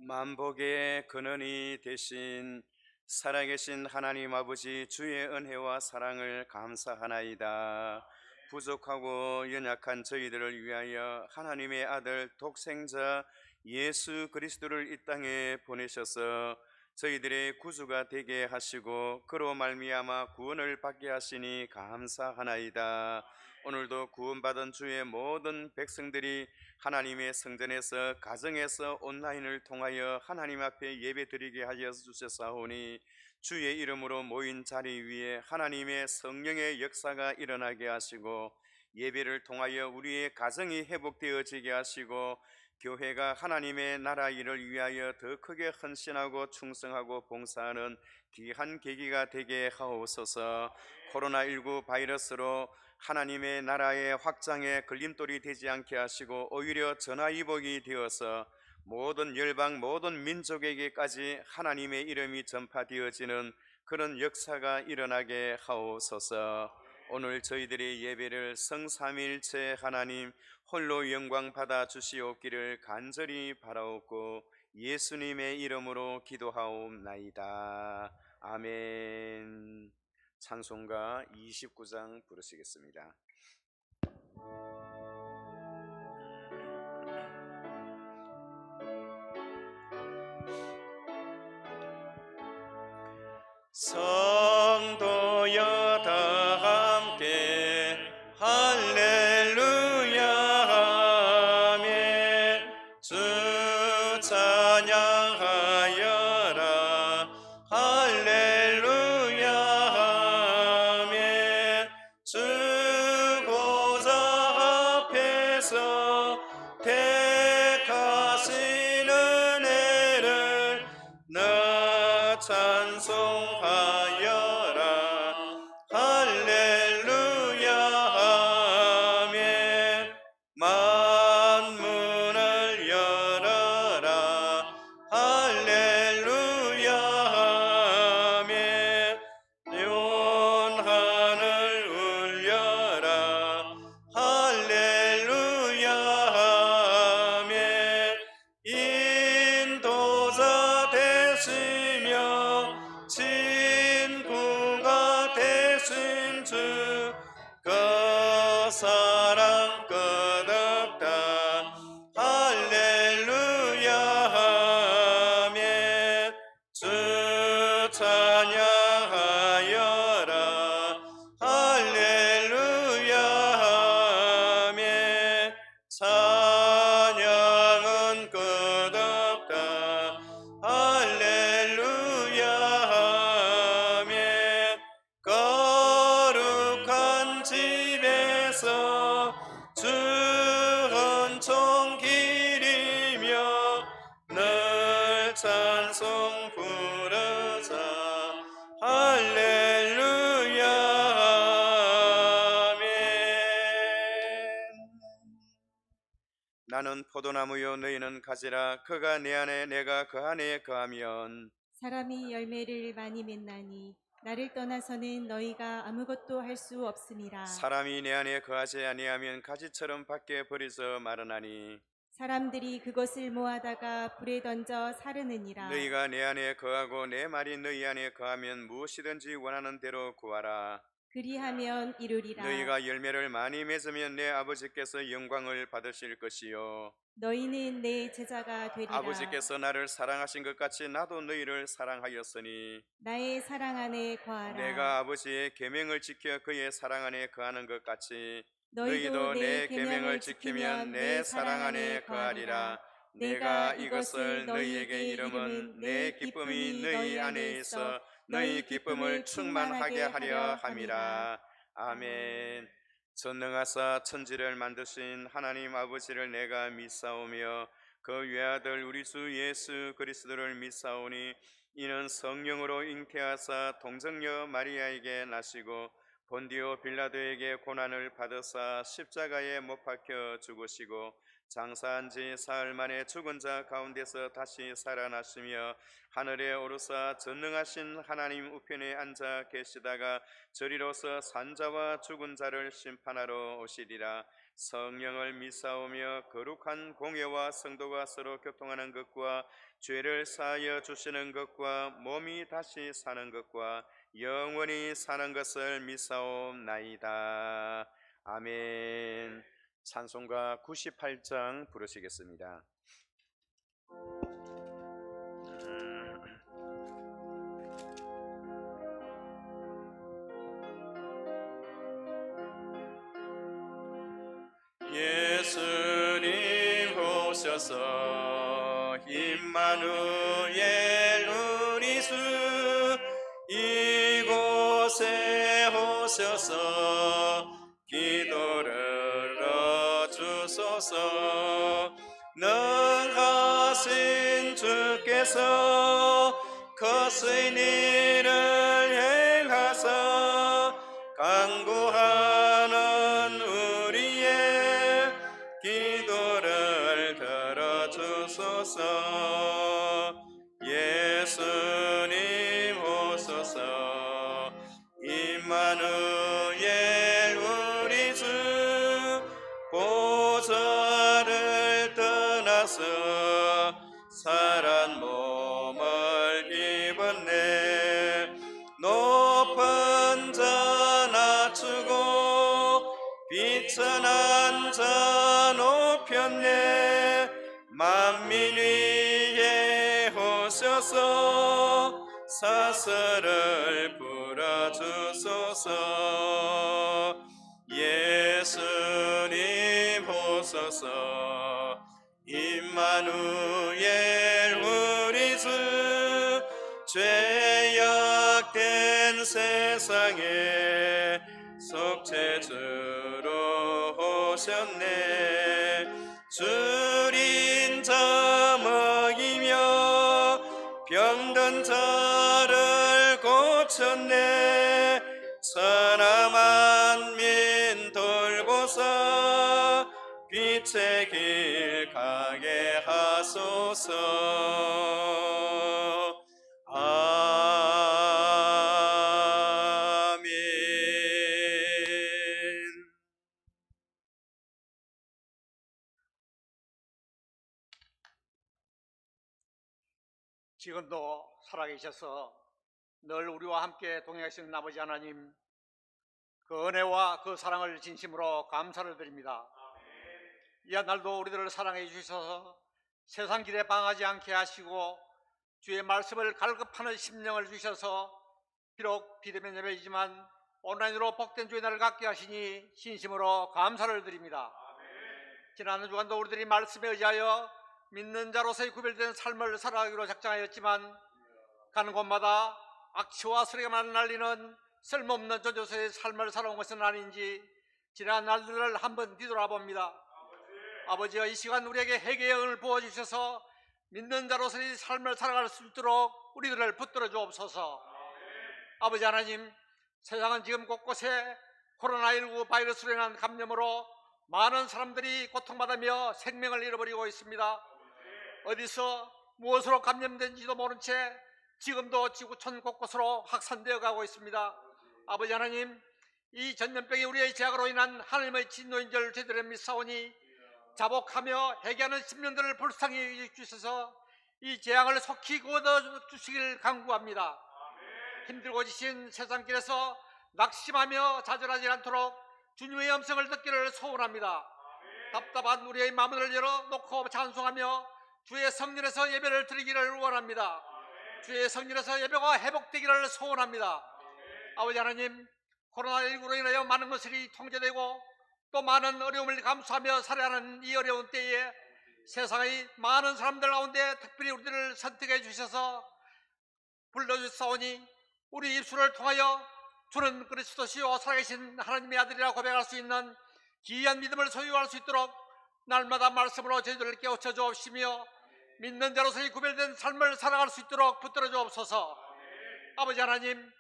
만복의 근원이 되신 살아계신 하나님 아버지, 주의 은혜와 사랑을 감사하나이다. 부족하고 연약한 저희들을 위하여 하나님의 아들 독생자 예수 그리스도를 이 땅에 보내셔서 저희들의 구주가 되게 하시고 그로 말미암아 구원을 받게 하시니 감사하나이다. 오늘도 구원받은 주의 모든 백성들이 하나님의 성전에서, 가정에서, 온라인을 통하여 하나님 앞에 예배드리게 하여 주셨사오니 주의 이름으로 모인 자리 위에 하나님의 성령의 역사가 일어나게 하시고 예배를 통하여 우리의 가정이 회복되어지게 하시고 교회가 하나님의 나라 일을 위하여 더 크게 헌신하고 충성하고 봉사하는 귀한 계기가 되게 하옵소서. 코로나19 바이러스로 하나님의 나라의 확장에 걸림돌이 되지 않게 하시고 오히려 전화위복이 되어서 모든 열방 모든 민족에게까지 하나님의 이름이 전파되어지는 그런 역사가 일어나게 하옵소서. 오늘 저희들의 예배를 성삼위일체 하나님 홀로 영광 받아 주시옵기를 간절히 바라옵고 예수님의 이름으로 기도하옵나이다. 아멘. 찬송가 29장 부르시겠습니다. 성도여 다 함께 할렐루야 하며 주 찬양하여라. 할렐루야 하며 주 보좌 앞에서 택하신 은혜를 나 찬송하여라. 할렐루야 하며 만문을 열어라. 할렐루야 하며 온 하늘 울려라. 할렐루야 하며 인도자 되시며 친구가 되신 주 그 사랑 끝없다. 할렐루야 하며 주 찬양하여라. 할렐루야 하며 찬양은 끝없다. 할렐루야 하며 거룩한 집에서 주 은총 기리며 늘 찬송 부르자. 할렐루야 아멘. 나는 포도나무요 너희는 가지라. 그가 내 안에 내가 그 안에 거하면 사람이 열매를 많이 맺나니 나를 떠나서는 너희가 아무것도 할 수 없음이라. 사람이 내 안에 거하지 아니하면 가지처럼 밖에 버려져 마르나니 사람들이 그것을 모아다가 불에 던져 사르느니라. 너희가 내 안에 거하고 내 말이 너희 안에 거하면 무엇이든지 원하는 대로 구하라. 그리하면 이루리라. 너희가 열매를 많이 맺으면 내 아버지께서 영광을 받으실 것이요 너희는 내 제자가 되리라. 아버지께서 나를 사랑하신 것 같이 나도 너희를 사랑하였으니 나의 사랑 안에 거하라. 내가 아버지의 계명을 지켜 그의 사랑 안에 거하는 것 같이 너희도 내 계명을 지키면 내 사랑 안에 거하리라. 내가 이것을 너희에게 이름은 내 기쁨이 너희 안에 있어 너희 기쁨을 충만하게 하려 함이라. 아멘. 전능하사 천지를 만드신 하나님 아버지를 내가 믿사오며 그 외아들 우리 주 예수 그리스도를 믿사오니 이는 성령으로 잉태하사 동정녀 마리아에게 나시고 본디오 빌라도에게 고난을 받으사 십자가에 못 박혀 죽으시고 장사한 지 사흘 만에 죽은 자 가운데서 다시 살아나시며 하늘에 오르사 전능하신 하나님 우편에 앉아 계시다가 저리로서 산자와 죽은 자를 심판하러 오시리라. 성령을 믿사오며 거룩한 공예와 성도가 서로 교통하는 것과 죄를 사하여 주시는 것과 몸이 다시 사는 것과 영원히 사는 것을 믿사옵나이다. 아멘. 찬송가 98장 부르시겠습니다. 예수님 오셔서 임마누엘 우리 주 이곳에 오셔서 기도를 들어주소서. 능하신 주께서 거스인 일을 행하사 간구하는 우리의 기도를 들어주소서. 예수님 오소서. 임마누엘 우리 주 보좌를 떠나서 사람 몸을 입었네. 높은 자 낮추고 비천한 자 높였네. 만민 위에 오셔서 사슬을 풀어주소서. 예수님 오소서. 임마누엘 우리 주 죄악된 세상에 속죄주로 오셨네. 줄인 자 먹이며 병든 자를 고쳤네. 천하 만민 돌보사 빛의 길 가게 하소서. 아멘. 지금도 살아계셔서 늘 우리와 함께 동행하시는 아버지 하나님, 그 은혜와 그 사랑을 진심으로 감사를 드립니다. 이 한 날도 우리들을 사랑해 주셔서 세상 길에 방하지 않게 하시고 주의 말씀을 갈급하는 심령을 주셔서 비록 비대면 예배이지만 온라인으로 복된 주의 날을 갖게 하시니 진심으로 감사를 드립니다. 지난 한 주간도 우리들이 말씀에 의하여 믿는 자로서의 구별된 삶을 살아가기로 작정하였지만 가는 곳마다 악취와 쓰레기만 날리는 쓸모없는 저조서의 삶을 살아온 것은 아닌지 지난 날들을 한번 뒤돌아봅니다. 아버지여, 이 시간 우리에게 회개의 은을 부어주셔서 믿는 자로서의 삶을 살아갈 수 있도록 우리들을 붙들어 주옵소서. 아버지 하나님, 세상은 지금 곳곳에 코로나19 바이러스로 인한 감염으로 많은 사람들이 고통받으며 생명을 잃어버리고 있습니다. 어디서 무엇으로 감염된지도 모른 채 지금도 지구촌 곳곳으로 확산되어 가고 있습니다. 아버지 하나님, 이 전염병이 우리의 죄악으로 인한 하나님의 진노인 줄 저희들은 믿사오니 자복하며 회개하는 심령들을 불쌍히 여겨주셔서 이 재앙을 속히 거둬주시길 간구합니다. 힘들고 지친 세상길에서 낙심하며 좌절하지 않도록 주님의 음성을 듣기를 소원합니다. 답답한 우리의 마음을 열어놓고 찬송하며 주의 성전에서 예배를 드리기를 원합니다. 주의 성전에서 예배가 회복되기를 소원합니다. 아버지 하나님, 코로나19로 인하여 많은 것들이 통제되고 또 많은 어려움을 감수하며 살아야 하는 이 어려운 때에 세상의 많은 사람들 가운데 특별히 우리들을 선택해 주셔서 불러주사오니 우리 입술을 통하여 주는 그리스도시요 살아계신 하나님의 아들이라 고백할 수 있는 기이한 믿음을 소유할 수 있도록 날마다 말씀으로 저희들을 깨우쳐 주옵시며 믿는 자로서의 구별된 삶을 살아갈 수 있도록 붙들어 주옵소서. 아버지 하나님,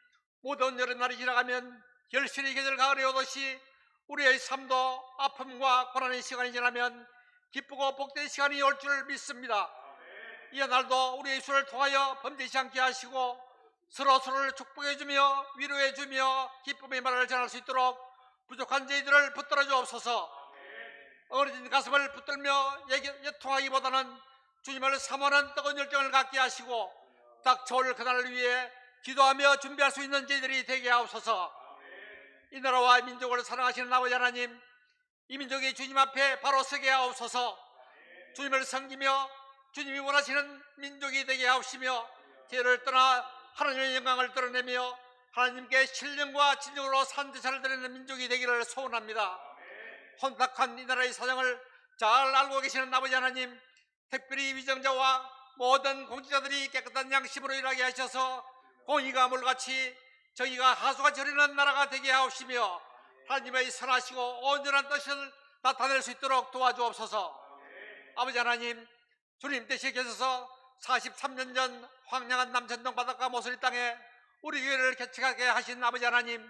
모든 여름날이 지나가면 결실의 계절 가을이 오듯이 우리의 삶도 아픔과 고난의 시간이 지나면 기쁘고 복된 시간이 올 줄 믿습니다. 이 날도 우리의 입술을 통하여 범죄치 않게 하시고 서로서로를 축복해주며 위로해주며 기쁨의 말을 전할 수 있도록 부족한 저희들을 붙들어 주옵소서. 어려진 가슴을 붙들며 예통하기보다는 주님을 사모하는 뜨거운 열정을 갖게 하시고 닥쳐올 그날을 위해 기도하며 준비할 수 있는 저희들이 되게 하옵소서. 이 나라와 민족을 사랑하시는 아버지 하나님, 이 민족이 주님 앞에 바로 서게 하옵소서. 주님을 섬기며 주님이 원하시는 민족이 되게 하옵시며 죄를 떠나 하나님의 영광을 드러내며 하나님께 신령과 진정으로 산 제사를 드리는 민족이 되기를 소원합니다. 혼탁한 이 나라의 사정을 잘 알고 계시는 아버지 하나님, 특별히 위정자와 모든 공직자들이 깨끗한 양심으로 일하게 하셔서 공의가 물같이 정의가 하수가 저리는 나라가 되게 하옵시며 하나님의 선하시고 온전한 뜻을 나타낼 수 있도록 도와주옵소서. 아버지 하나님, 주님 대신에 계셔서 43년 전 황량한 남천동 바닷가 모서리 땅에 우리 교회를 개척하게 하신 아버지 하나님,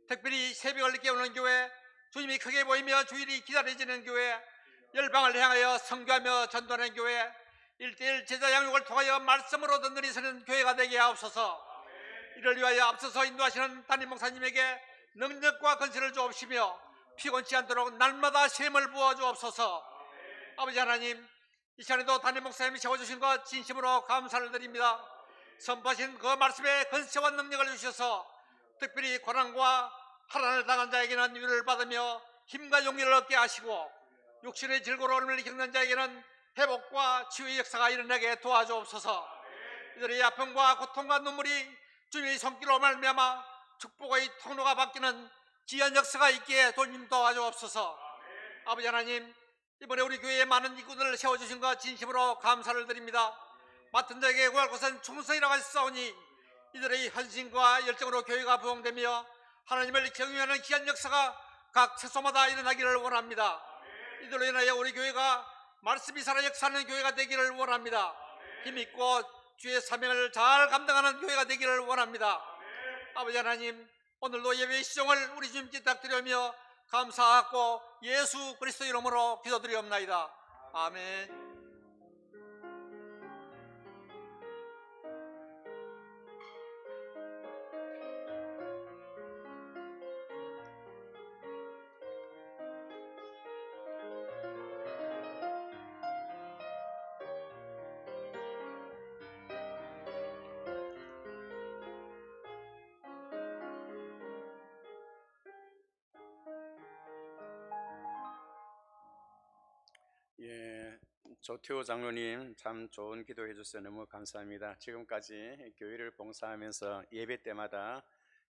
특별히 새벽을 깨우는 교회, 주님이 크게 보이며 주일이 기다려지는 교회, 열방을 향하여 선교하며 전도하는 교회, 1:1 제자 양육을 통하여 말씀으로 든든히 서는 교회가 되게 하옵소서. 이를 위하여 앞서서 인도하시는 담임 목사님에게 능력과 건설을 주옵시며 피곤치 않도록 날마다 셈을 부어 주옵소서. 아버지 하나님, 이 시간에도 담임 목사님이 세워주신 것 진심으로 감사를 드립니다. 선포하신 그 말씀에 건세와 능력을 주셔서 특별히 고난과 하란을 당한 자에게는 위로를 받으며 힘과 용기를 얻게 하시고 육신의 즐거움을 겪는 자에게는 회복과 치유의 역사가 일어나게 도와주옵소서. 이들의 아픔과 고통과 눈물이 주님의 손길로 말미암아 축복의 통로가 바뀌는 귀한 역사가 있기에 도님 도와주옵소서. 아버지 하나님, 이번에 우리 교회에 많은 이구들을 세워주신 것 진심으로 감사를 드립니다. 맡은 자에게 구할 것은 충성이라고 하셨사오니 이들의 헌신과 열정으로 교회가 부흥되며 하나님을 경외하는 귀한 역사가 각 채소마다 일어나기를 원합니다. 이들로 인하여 우리 교회가 말씀이 살아 역사하는 교회가 되기를 원합니다. 힘있고 주의 사명을 잘 감당하는 교회가 되기를 원합니다. 아버지 하나님, 오늘도 예배의 시종을 우리 주님께 탁드리며 감사하고 예수 그리스도 이름으로 기도드리옵나이다. 아멘. 예, 조태호 장로님 참 좋은 기도해 주셔서 너무 감사합니다. 지금까지 교회를 봉사하면서 예배 때마다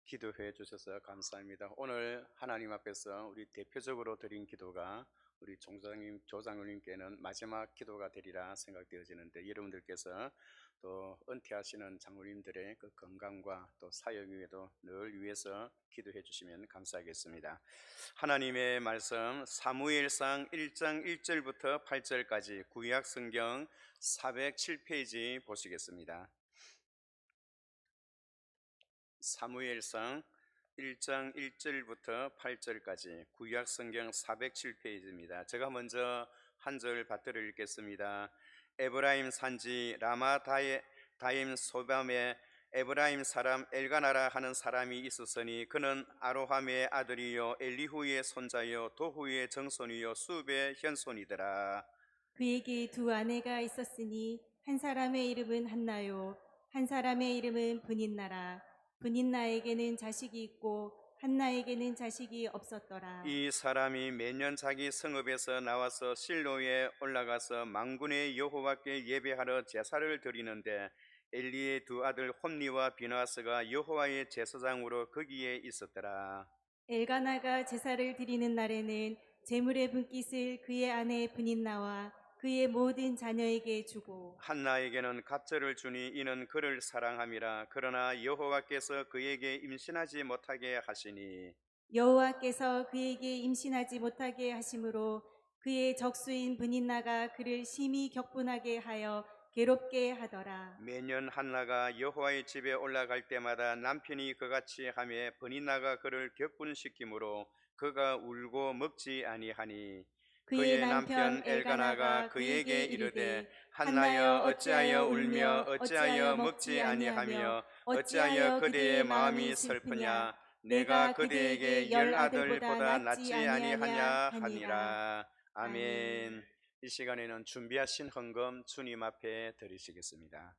기도해 주셔서 감사합니다. 오늘 하나님 앞에서 우리 대표적으로 드린 기도가 우리 조장로님께는 마지막 기도가 되리라 생각되어지는데, 여러분들께서 또 은퇴하시는 장로님들의 그 건강과 또 사역 위에도 늘 위해서 기도해 주시면 감사하겠습니다. 하나님의 말씀 사무엘상 1장 1절부터 8절까지 구약 성경 407페이지 보시겠습니다. 사무엘상 1장 1절부터 8절까지 구약 성경 407페이지입니다. 제가 먼저 한 절 받들어 읽겠습니다. 에브라임 산지 라마다임 소밤에 에브라임 사람 엘가나라 하는 사람이 있었으니 그는 아로함의 아들이요 엘리후의 손자요 도후의 정손이요 수베의 현손이더라. 그에게 두 아내가 있었으니 한 사람의 이름은 한나요, 한 사람의 이름은 브닌나라. 브닌나에게는 자식이 있고 한나에게는 자식이 없었더라. 이 사람이 매년 자기 성읍에서 나와서 실로에 올라가서 만군의 여호와께 예배하러 제사를 드리는데 엘리의 두 아들 홈니와 비나스가 여호와의 제사장으로 거기에 있었더라. 엘가나가 제사를 드리는 날에는 제물의 분깃을 그의 아내 브닌나와 그의 모든 자녀에게 주고 한나에게는 갑절을 주니 이는 그를 사랑함이라. 그러나 여호와께서 그에게 임신하지 못하게 하시니 여호와께서 그에게 임신하지 못하게 하심으로 그의 적수인 브닌나가 그를 심히 격분하게 하여 괴롭게 하더라. 매년 한나가 여호와의 집에 올라갈 때마다 남편이 그같이 하며 브닌나가 그를 격분시키므로 그가 울고 먹지 아니하니 그의 남편 엘가나가 그에게 이르되 한나여 어찌하여 울며 어찌하여 먹지 아니하며 어찌하여 그대의 마음이 슬프냐, 내가 그대에게 10 아들보다 낫지 아니하냐 하니라. 아멘. 이 시간에는 준비하신 헌금 주님 앞에 드리시겠습니다.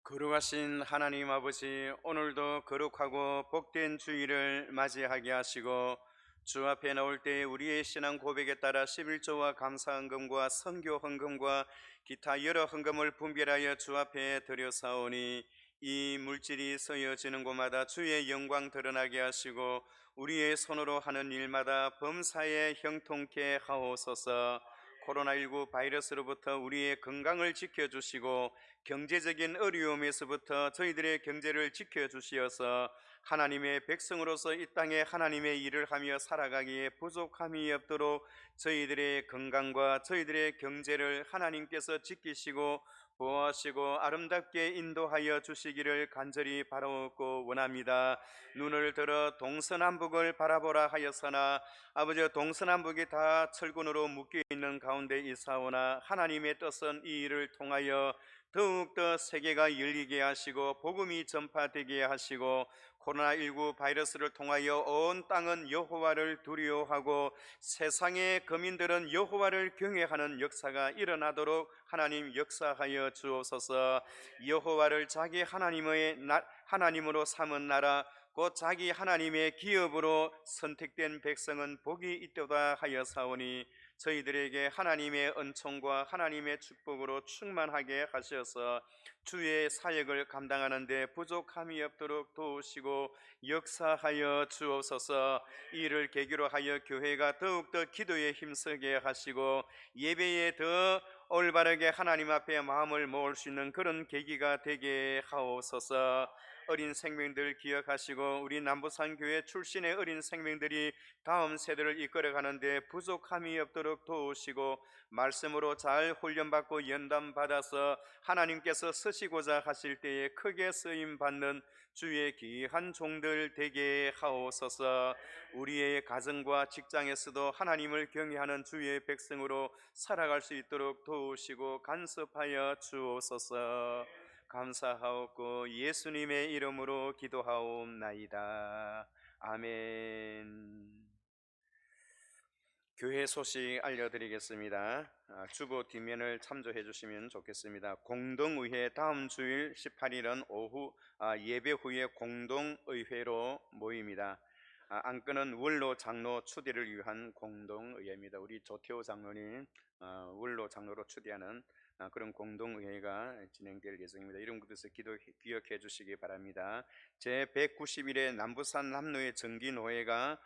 거룩하신 하나님 아버지, 오늘도 거룩하고 복된 주일을 맞이하게 하시고 주 앞에 나올 때 우리의 신앙 고백에 따라 11조와 감사 헌금과 선교 헌금과 기타 여러 헌금을 분별하여 주 앞에 드려사오니 이 물질이 쓰여지는 곳마다 주의 영광 드러나게 하시고 우리의 손으로 하는 일마다 범사에 형통케 하옵소서. 코로나19 바이러스로부터 우리의 건강을 지켜주시고 경제적인 어려움에서부터 저희들의 경제를 지켜주시어서 하나님의 백성으로서 이 땅에 하나님의 일을 하며 살아가기에 부족함이 없도록 저희들의 건강과 저희들의 경제를 하나님께서 지키시고 보호하시고 아름답게 인도하여 주시기를 간절히 바라옵고 원합니다. 눈을 들어 동서남북을 바라보라 하였으나 아버지, 동서남북이 다 철군으로 묶여있는 가운데 있사오나 하나님의 뜻은 이 일을 통하여 더욱더 세계가 열리게 하시고 복음이 전파되게 하시고 코로나19 바이러스를 통하여 온 땅은 여호와를 두려워하고 세상의 거민들은 여호와를 경외하는 역사가 일어나도록 하나님 역사하여 주옵소서. 여호와를 자기 하나님으로 삼은 나라 곧 자기 하나님의 기업으로 선택된 백성은 복이 있도다 하여 사오니 저희들에게 하나님의 은총과 하나님의 축복으로 충만하게 하셔서 주의 사역을 감당하는 데 부족함이 없도록 도우시고 역사하여 주옵소서. 이를 계기로 하여 교회가 더욱더 기도에 힘쓰게 하시고 예배에 더 올바르게 하나님 앞에 마음을 모을 수 있는 그런 계기가 되게 하옵소서. 어린 생명들 기억하시고 우리 남부산 교회 출신의 어린 생명들이 다음 세대를 이끌어가는데 부족함이 없도록 도우시고 말씀으로 잘 훈련받고 연단받아서 하나님께서 쓰시고자 하실 때에 크게 쓰임받는 주의 귀한 종들 되게 하옵소서. 우리의 가정과 직장에서도 하나님을 경외하는 주의 백성으로 살아갈 수 있도록 도우시고 간섭하여 주옵소서. 감사하옵고 예수님의 이름으로 기도하옵나이다. 아멘. 교회 소식 알려드리겠습니다. 주보 뒷면을 참조해 주시면 좋겠습니다. 공동의회 다음 주일 18일은 오후 예배 후에 공동의회로 모입니다. 안건은 원로 장로 추대를 위한 공동의회입니다. 우리 조태호 장로님 원로 장로로 추대하는 그런 공동의회가 진행될 예정입니다. 이런 곳에서 기억해 주시기 바랍니다. 제191회 남부산 남로의 정기노회가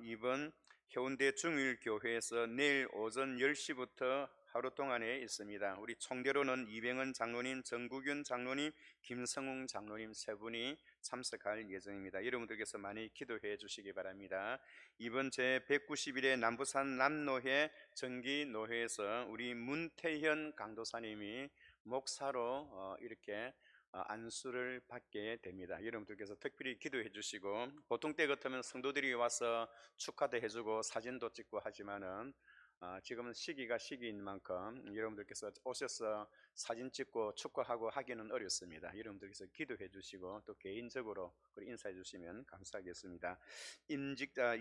이번 해운대 중일교회에서 내일 오전 10시부터 하루 동안에 있습니다. 우리 총대로는 이병헌 장로님, 정국윤 장로님, 김성웅 장로님 세 분이 참석할 예정입니다. 여러분들께서 많이 기도해 주시기 바랍니다. 이번 제191회 남부산 남노회 정기노회에서 우리 문태현 강도사님이 목사로 이렇게 안수를 받게 됩니다. 여러분들께서 특별히 기도해 주시고, 보통 때 같으면 성도들이 와서 축하도 해주고 사진도 찍고 하지만은 지금은 시기가 시기인 만큼 여러분들께서 오셔서 사진 찍고 축하하고 하기는 어렵습니다. 여러분들께서 기도해 주시고 또 개인적으로 인사해 주시면 감사하겠습니다.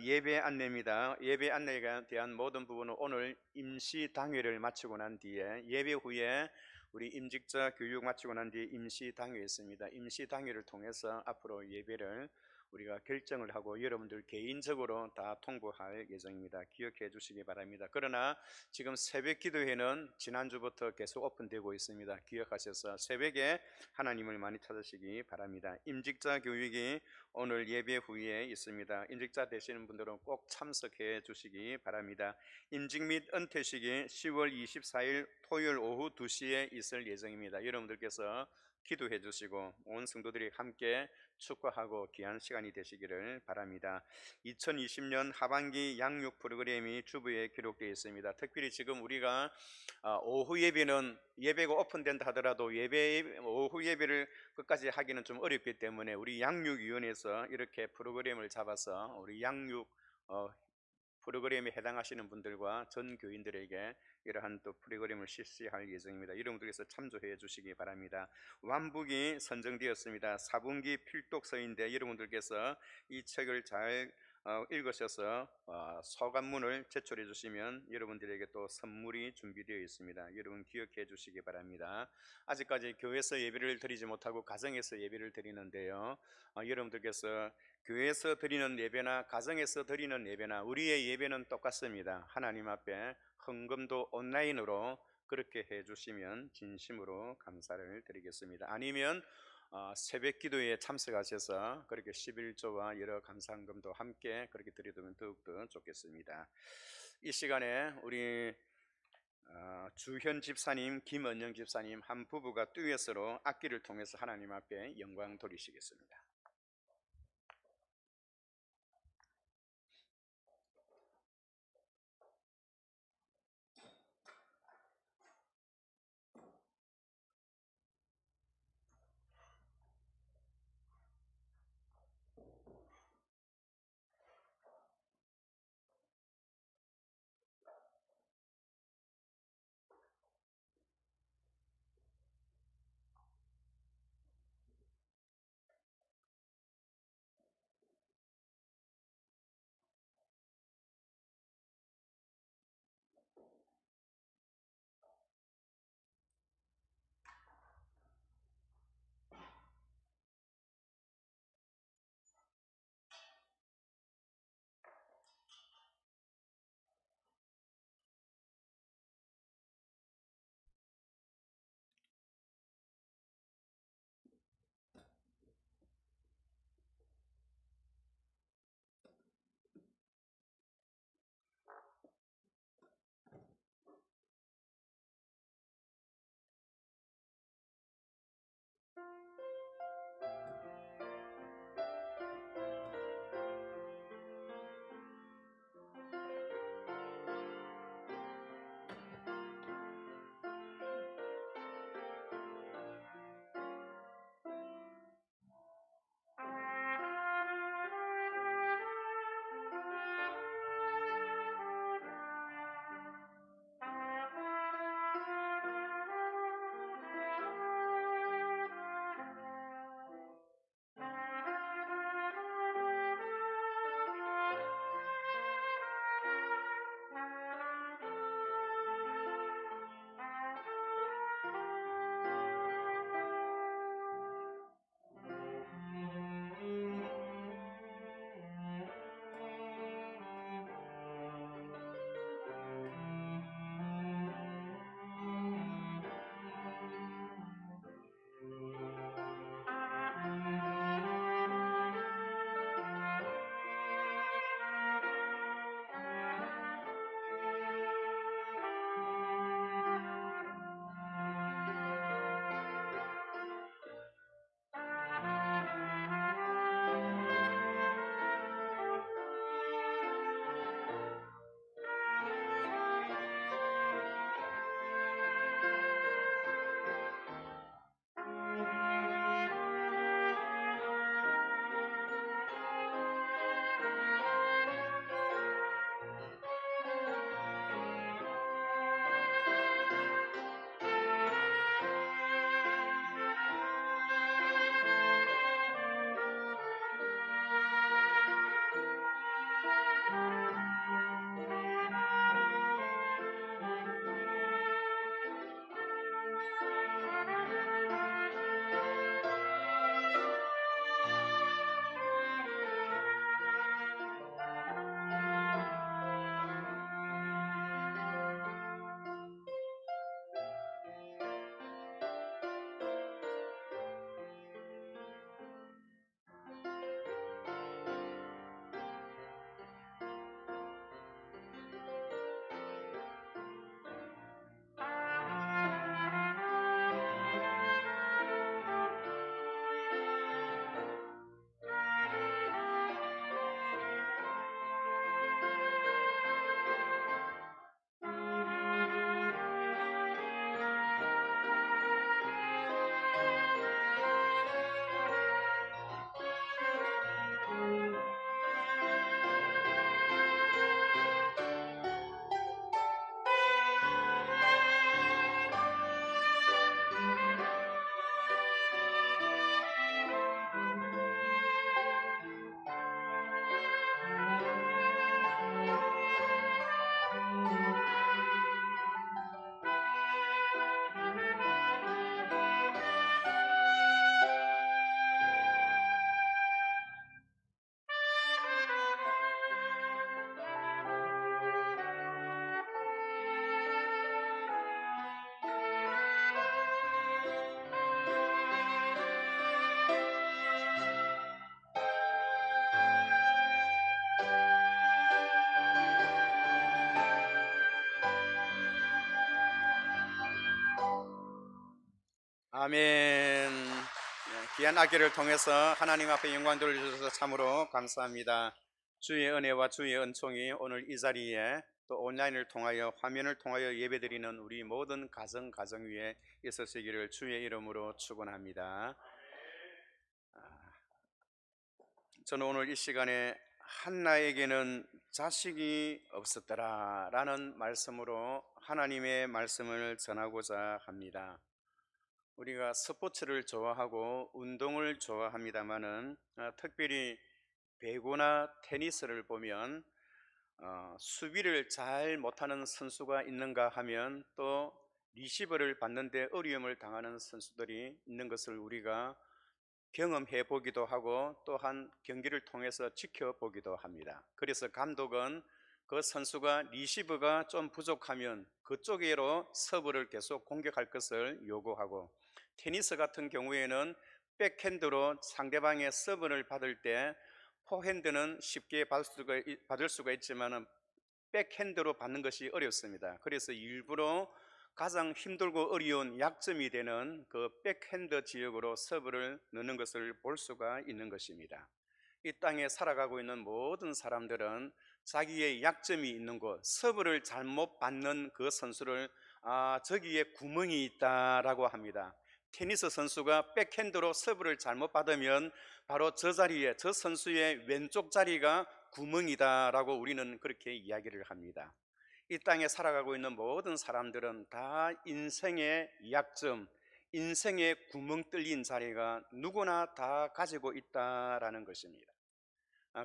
예배 안내입니다. 예배 안내에 대한 모든 부분은 오늘 임시 당회를 마치고 난 뒤에, 예배 후에 우리 임직자 교육 마치고 난 뒤에 임시 당회 있습니다. 임시 당회를 통해서 앞으로 예배를 우리가 결정을 하고 여러분들 개인적으로 다 통보할 예정입니다. 기억해 주시기 바랍니다. 그러나 지금 새벽 기도회는 지난주부터 계속 오픈되고 있습니다. 기억하셔서 새벽에 하나님을 많이 찾으시기 바랍니다. 임직자 교육이 오늘 예배 후에 있습니다. 임직자 되시는 분들은 꼭 참석해 주시기 바랍니다. 임직 및 은퇴식이 10월 24일 토요일 오후 2시에 있을 예정입니다. 여러분들께서 기도해 주시고 온 성도들이 함께 축하하고 귀한 시간이 되시기를 바랍니다. 2020년 하반기 양육 프로그램이 주부에 기록되어 있습니다. 특별히 지금 우리가 오후 예배가 오픈된다 하더라도 오후 예배를 끝까지 하기는 좀 어렵기 때문에 우리 양육위원회에서 이렇게 프로그램을 잡아서 우리 양육 프로그램에 해당하시는 분들과 전 교인들에게 이러한 또 프로그램을 실시할 예정입니다. 여러분들께서 참조해 주시기 바랍니다. 완북이 선정되었습니다. 4분기 필독서인데 여러분들께서 이 책을 잘 읽으셔서 소감문을 제출해 주시면 여러분들에게 또 선물이 준비되어 있습니다. 여러분 기억해 주시기 바랍니다. 아직까지 교회에서 예배를 드리지 못하고 가정에서 예배를 드리는데요, 여러분들께서 교회에서 드리는 예배나 가정에서 드리는 예배나 우리의 예배는 똑같습니다. 하나님 앞에 헌금도 온라인으로 그렇게 해주시면 진심으로 감사를 드리겠습니다. 아니면 새벽 기도에 참석하셔서 그렇게 11조와 여러 감사헌금도 함께 그렇게 드리면 더욱더 좋겠습니다. 이 시간에 우리 주현 집사님, 김은영 집사님 한 부부가 듀엣으로 악기를 통해서 하나님 앞에 영광 돌리시겠습니다. 아멘. 귀한 악기를 통해서 하나님 앞에 영광 돌려주셔서 참으로 감사합니다. 주의 은혜와 주의 은총이 오늘 이 자리에 또 온라인을 통하여 화면을 통하여 예배드리는 우리 모든 가정 위에 있으시기를 주의 이름으로 축원합니다. 저는 오늘 이 시간에 한나에게는 자식이 없었더라 라는 말씀으로 하나님의 말씀을 전하고자 합니다. 우리가 스포츠를 좋아하고 운동을 좋아합니다마는 특별히 배구나 테니스를 보면 수비를 잘 못하는 선수가 있는가 하면 또 리시버를 받는데 어려움을 당하는 선수들이 있는 것을 우리가 경험해 보기도 하고 또한 경기를 통해서 지켜보기도 합니다. 그래서 감독은 그 선수가 리시버가 좀 부족하면 그쪽으로 서브를 계속 공격할 것을 요구하고, 테니스 같은 경우에는 백핸드로 상대방의 서브를 받을 때 포핸드는 쉽게 받을 수가 있지만 백핸드로 받는 것이 어렵습니다. 그래서 일부러 가장 힘들고 어려운 약점이 되는 그 백핸드 지역으로 서브를 넣는 것을 볼 수가 있는 것입니다. 이 땅에 살아가고 있는 모든 사람들은 자기의 약점이 있는 곳, 서브를 잘못 받는 그 선수를 저기에 구멍이 있다라고 합니다. 테니스 선수가 백핸드로 서브를 잘못 받으면 바로 저 자리에, 저 선수의 왼쪽 자리가 구멍이다라고 우리는 그렇게 이야기를 합니다. 이 땅에 살아가고 있는 모든 사람들은 다 인생의 약점, 인생의 구멍 뚫린 자리가 누구나 다 가지고 있다라는 것입니다.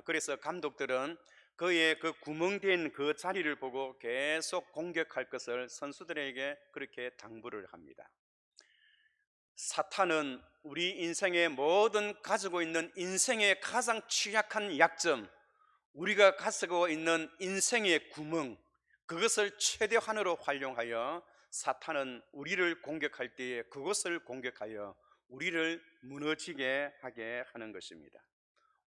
그래서 감독들은 그의 그 구멍된 그 자리를 보고 계속 공격할 것을 선수들에게 그렇게 당부를 합니다. 사탄은 우리 인생의 모든 가지고 있는 인생의 가장 취약한 약점, 우리가 가지고 있는 인생의 구멍, 그것을 최대한으로 활용하여 사탄은 우리를 공격할 때에 그것을 공격하여 우리를 무너지게 하게 하는 것입니다.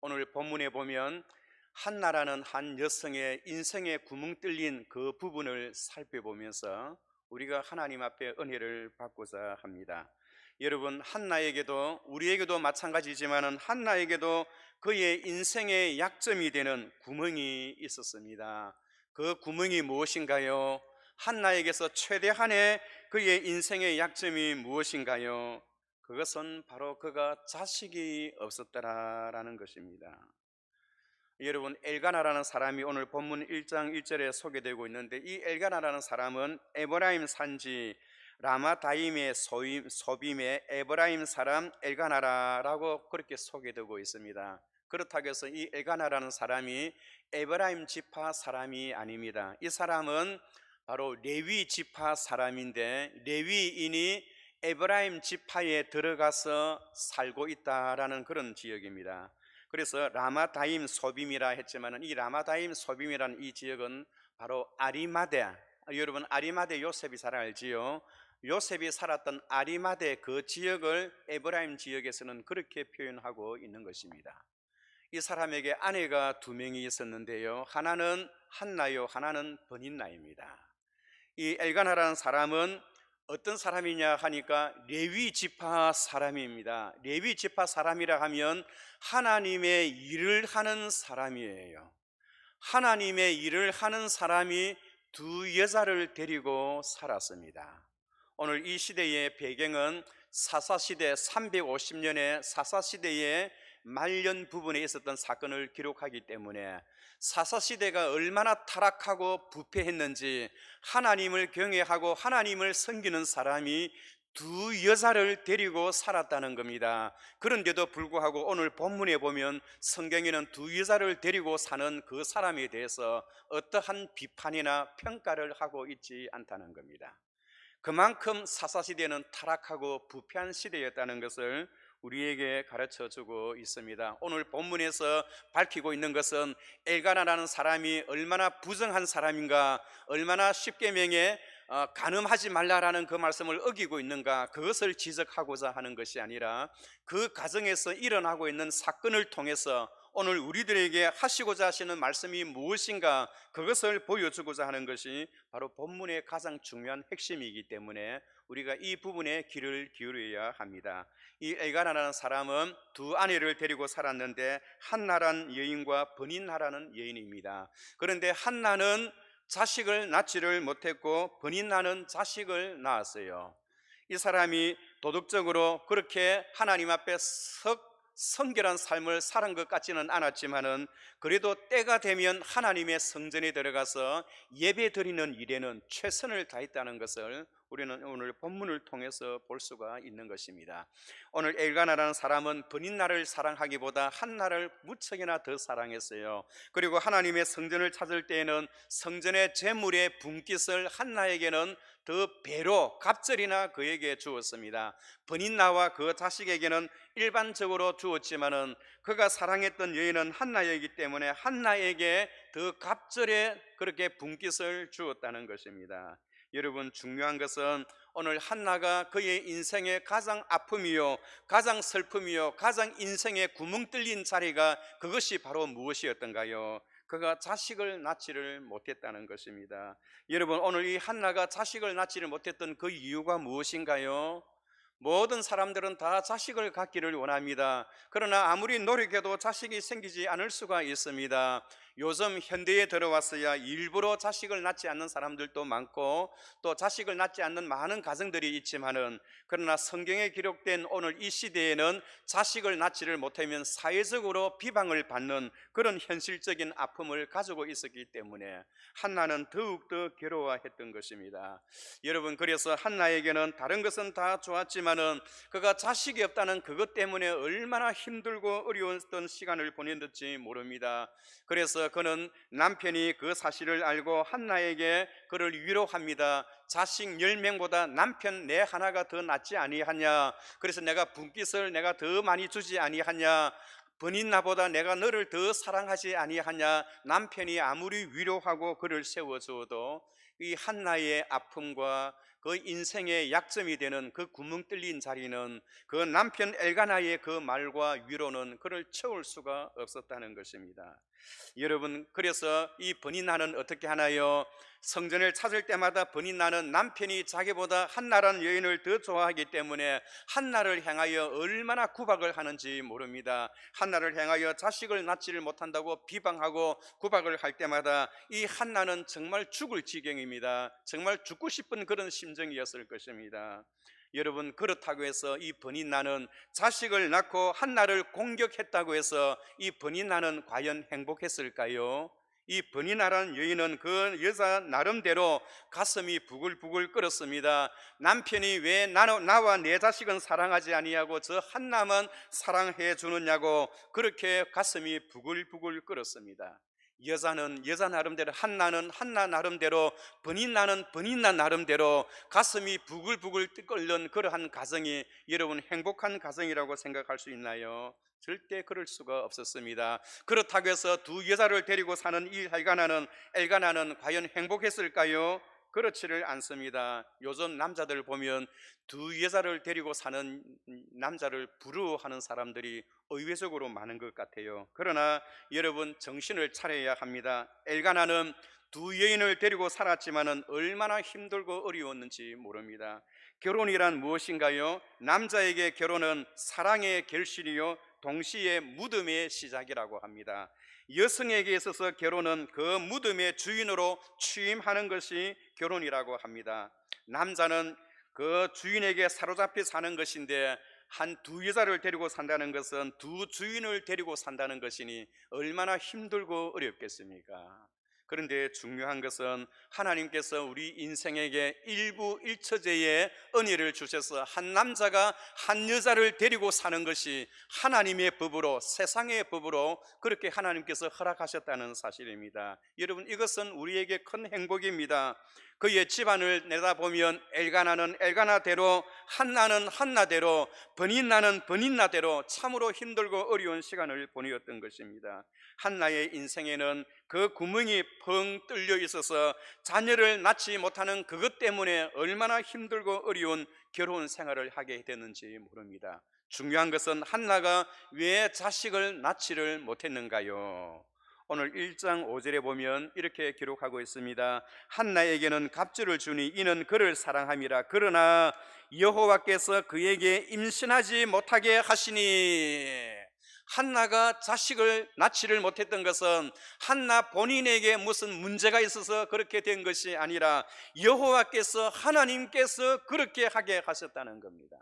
오늘 본문에 보면 한나라는 한 여성의 인생의 구멍 뚫린 그 부분을 살펴보면서 우리가 하나님 앞에 은혜를 받고자 합니다. 여러분, 한나에게도 우리에게도 마찬가지지만 한나에게도 그의 인생의 약점이 되는 구멍이 있었습니다. 그 구멍이 무엇인가요? 한나에게서 최대한의 그의 인생의 약점이 무엇인가요? 그것은 바로 그가 자식이 없었더라라는 것입니다. 여러분, 엘가나라는 사람이 오늘 본문 1장 1절에 소개되고 있는데, 이 엘가나라는 사람은 에브라임 산지 라마다임의 소빔의 에브라임 사람 엘가나라라고 그렇게 소개되고 있습니다. 그렇다고 해서 이 엘가나라는 사람이 에브라임 지파 사람이 아닙니다. 이 사람은 바로 레위 지파 사람인데, 레위인이 에브라임 지파에 들어가서 살고 있다라는 그런 지역입니다. 그래서 라마다임 소빔이라 했지만 이 라마다임 소빔이라는 이 지역은 바로 아리마대, 여러분 아리마대 요셉이 잘 알지요? 요셉이 살았던 아리마대 그 지역을 에브라임 지역에서는 그렇게 표현하고 있는 것입니다. 이 사람에게 아내가 두 명이 있었는데요, 하나는 한나요, 하나는 버닌나입니다. 이 엘가나라는 사람은 어떤 사람이냐 하니까 레위 지파 사람입니다. 레위 지파 사람이라 하면 하나님의 일을 하는 사람이에요. 하나님의 일을 하는 사람이 두 여자를 데리고 살았습니다. 오늘 이 시대의 배경은 사사시대 350년의 사사시대의 말년 부분에 있었던 사건을 기록하기 때문에 사사시대가 얼마나 타락하고 부패했는지 하나님을 경외하고 하나님을 섬기는 사람이 두 여자를 데리고 살았다는 겁니다. 그런데도 불구하고 오늘 본문에 보면 성경에는 두 여자를 데리고 사는 그 사람에 대해서 어떠한 비판이나 평가를 하고 있지 않다는 겁니다. 그만큼 사사시대는 타락하고 부패한 시대였다는 것을 우리에게 가르쳐주고 있습니다. 오늘 본문에서 밝히고 있는 것은 엘가나라는 사람이 얼마나 부정한 사람인가, 얼마나 십계명에 간음하지 말라라는 그 말씀을 어기고 있는가, 그것을 지적하고자 하는 것이 아니라 그 가정에서 일어나고 있는 사건을 통해서 오늘 우리들에게 하시고자 하시는 말씀이 무엇인가, 그것을 보여주고자 하는 것이 바로 본문의 가장 중요한 핵심이기 때문에 우리가 이 부분에 귀를 기울여야 합니다. 이 엘가나라는 사람은 두 아내를 데리고 살았는데 한나라는 여인과 버니나라는 여인입니다. 그런데 한나는 자식을 낳지를 못했고 버니나는 자식을 낳았어요. 이 사람이 도덕적으로 그렇게 하나님 앞에 성결한 삶을 살은 것 같지는 않았지만은 그래도 때가 되면 하나님의 성전에 들어가서 예배 드리는 일에는 최선을 다했다는 것을 우리는 오늘 본문을 통해서 볼 수가 있는 것입니다. 오늘 엘가나라는 사람은 버니나를 사랑하기보다 한나를 무척이나 더 사랑했어요. 그리고 하나님의 성전을 찾을 때에는 성전의 제물의 분깃을 한나에게는 더 배로 갑절이나 그에게 주었습니다. 버니나와 그 자식에게는 일반적으로 주었지만은 그가 사랑했던 여인은 한나이기 때문에 한나에게 더 갑절에 그렇게 분깃을 주었다는 것입니다. 여러분, 중요한 것은 오늘 한나가 그의 인생의 가장 아픔이요, 가장 슬픔이요, 가장 인생의 구멍 뚫린 자리가 그것이 바로 무엇이었던가요? 그가 자식을 낳지를 못했다는 것입니다. 여러분, 오늘 이 한나가 자식을 낳지를 못했던 그 이유가 무엇인가요? 모든 사람들은 다 자식을 갖기를 원합니다. 그러나 아무리 노력해도 자식이 생기지 않을 수가 있습니다. 요즘 현대에 들어왔어야 일부러 자식을 낳지 않는 사람들도 많고 또 자식을 낳지 않는 많은 가정들이 있지만은, 그러나 성경에 기록된 오늘 이 시대에는 자식을 낳지를 못하면 사회적으로 비방을 받는 그런 현실적인 아픔을 가지고 있었기 때문에 한나는 더욱더 괴로워했던 것입니다. 여러분, 그래서 한나에게는 다른 것은 다 좋았지만은 그가 자식이 없다는 그것 때문에 얼마나 힘들고 어려웠던 시간을 보냈는지 모릅니다. 그래서 그는 남편이 그 사실을 알고 한나에게 그를 위로합니다. 자식 10명보다 남편 내 하나가 더 낫지 아니하냐? 그래서 내가 분깃을 내가 더 많이 주지 아니하냐? 버니나보다 내가 너를 더 사랑하지 아니하냐? 남편이 아무리 위로하고 그를 세워주어도 이 한나의 아픔과 그 인생의 약점이 되는 그 구멍 뚫린 자리는 그 남편 엘가나의 그 말과 위로는 그를 채울 수가 없었다는 것입니다. 여러분, 그래서 이 버니나는 어떻게 하나요? 성전을 찾을 때마다 버니나는 남편이 자기보다 한나라는 여인을 더 좋아하기 때문에 한나를 향하여 얼마나 구박을 하는지 모릅니다. 한나를 향하여 자식을 낳지를 못한다고 비방하고 구박을 할 때마다 이 한나는 정말 죽을 지경입니다. 정말 죽고 싶은 그런 심정이었을 것입니다. 여러분, 그렇다고 해서 이 버니나는 자식을 낳고 한나를 공격했다고 해서 이 버니나는 과연 행복했을까요? 이 버니나라는 여인은 그 여자 나름대로 가슴이 부글부글 끓었습니다. 남편이 왜 나와 내 자식은 사랑하지 아니하고 저 한나만 사랑해 주느냐고 그렇게 가슴이 부글부글 끓었습니다. 여자는 여자 나름대로, 한나는 한나 나름대로, 버니나는 버니나 나름대로 가슴이 부글부글 끓는 그러한 가정이 여러분 행복한 가정이라고 생각할 수 있나요? 절대 그럴 수가 없었습니다. 그렇다고 해서 두 여자를 데리고 사는 이 엘가나는 과연 행복했을까요? 그렇지를 않습니다. 요즘 남자들 보면 두 여자를 데리고 사는 남자를 부러워하는 사람들이 의외적으로 많은 것 같아요. 그러나 여러분, 정신을 차려야 합니다. 엘가나는 두 여인을 데리고 살았지만은 얼마나 힘들고 어려웠는지 모릅니다. 결혼이란 무엇인가요? 남자에게 결혼은 사랑의 결실이요 동시에 무덤의 시작이라고 합니다. 여성에게 있어서 결혼은 그 무덤의 주인으로 취임하는 것이 결혼이라고 합니다. 남자는 그 주인에게 사로잡혀 사는 것인데 한 두 여자를 데리고 산다는 것은 두 주인을 데리고 산다는 것이니 얼마나 힘들고 어렵겠습니까? 그런데 중요한 것은 하나님께서 우리 인생에게 일부일처제의 은혜를 주셔서 한 남자가 한 여자를 데리고 사는 것이 하나님의 법으로, 세상의 법으로 그렇게 하나님께서 허락하셨다는 사실입니다. 여러분, 이것은 우리에게 큰 행복입니다. 그의 집안을 내다보면 엘가나는 엘가나대로, 한나는 한나대로, 버니나는 버니나대로 참으로 힘들고 어려운 시간을 보내었던 것입니다. 한나의 인생에는 그 구멍이 펑 뚫려 있어서 자녀를 낳지 못하는 그것 때문에 얼마나 힘들고 어려운 결혼 생활을 하게 됐는지 모릅니다. 중요한 것은 한나가 왜 자식을 낳지를 못했는가요? 오늘 1장 5절에 보면 이렇게 기록하고 있습니다. 한나에게는 갑주를 주니 이는 그를 사랑함이라. 그러나 여호와께서 그에게 임신하지 못하게 하시니. 한나가 자식을 낳지를 못했던 것은 한나 본인에게 무슨 문제가 있어서 그렇게 된 것이 아니라 여호와께서, 하나님께서 그렇게 하게 하셨다는 겁니다.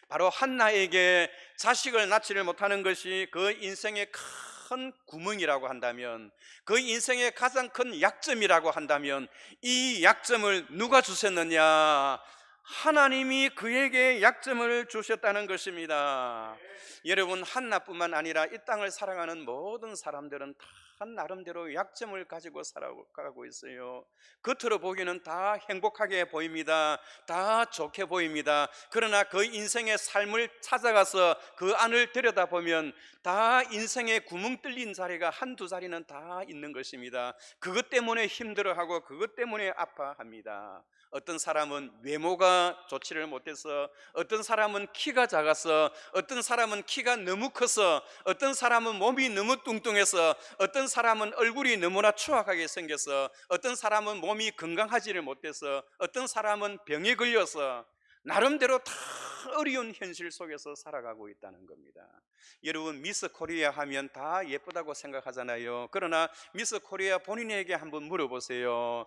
바로 한나에게 자식을 낳지를 못하는 것이 그 인생의 큰 구멍이라고 한다면, 그 인생의 가장 큰 약점이라고 한다면, 이 약점을 누가 주셨느냐? 하나님이 그에게 약점을 주셨다는 것입니다. 여러분, 한나뿐만 아니라 이 땅을 살아가는 모든 사람들은 다 나름대로 약점을 가지고 살아가고 있어요. 겉으로 보기에는 다 행복하게 보입니다. 다 좋게 보입니다. 그러나 그 인생의 삶을 찾아가서 그 안을 들여다보면 다 인생의 구멍 뚫린 자리가 한두 자리는 다 있는 것입니다. 그것 때문에 힘들어하고 그것 때문에 아파합니다. 어떤 사람은 외모가 좋지를 못해서, 어떤 사람은 키가 작아서, 어떤 사람은 키가 너무 커서, 어떤 사람은 몸이 너무 뚱뚱해서, 어떤 사람은 얼굴이 너무나 추악하게 생겨서, 어떤 사람은 몸이 건강하지를 못해서, 어떤 사람은 병에 걸려서 나름대로 다 어려운 현실 속에서 살아가고 있다는 겁니다. 여러분, 미스 코리아 하면 다 예쁘다고 생각하잖아요. 그러나 미스 코리아 본인에게 한번 물어보세요.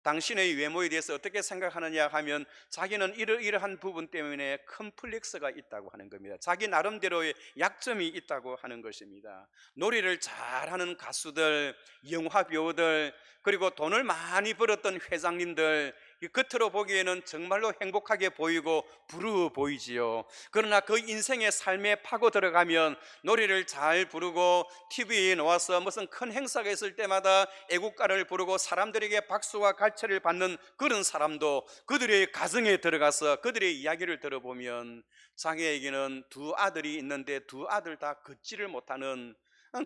당신의 외모에 대해서 어떻게 생각하느냐 하면 자기는 이러한 부분 때문에 컴플렉스가 있다고 하는 겁니다. 자기 나름대로의 약점이 있다고 하는 것입니다. 노래를 잘하는 가수들, 영화 배우들, 그리고 돈을 많이 벌었던 회장님들, 겉으로 보기에는 정말로 행복하게 보이고 부러워 보이지요. 그러나 그 인생의 삶에 파고 들어가면 노래를 잘 부르고 TV에 나와서 무슨 큰 행사가 있을 때마다 애국가를 부르고 사람들에게 박수와 갈채를 받는 그런 사람도 그들의 가정에 들어가서 그들의 이야기를 들어보면 자기에게는 두 아들이 있는데 두 아들 다 걷지를 못하는,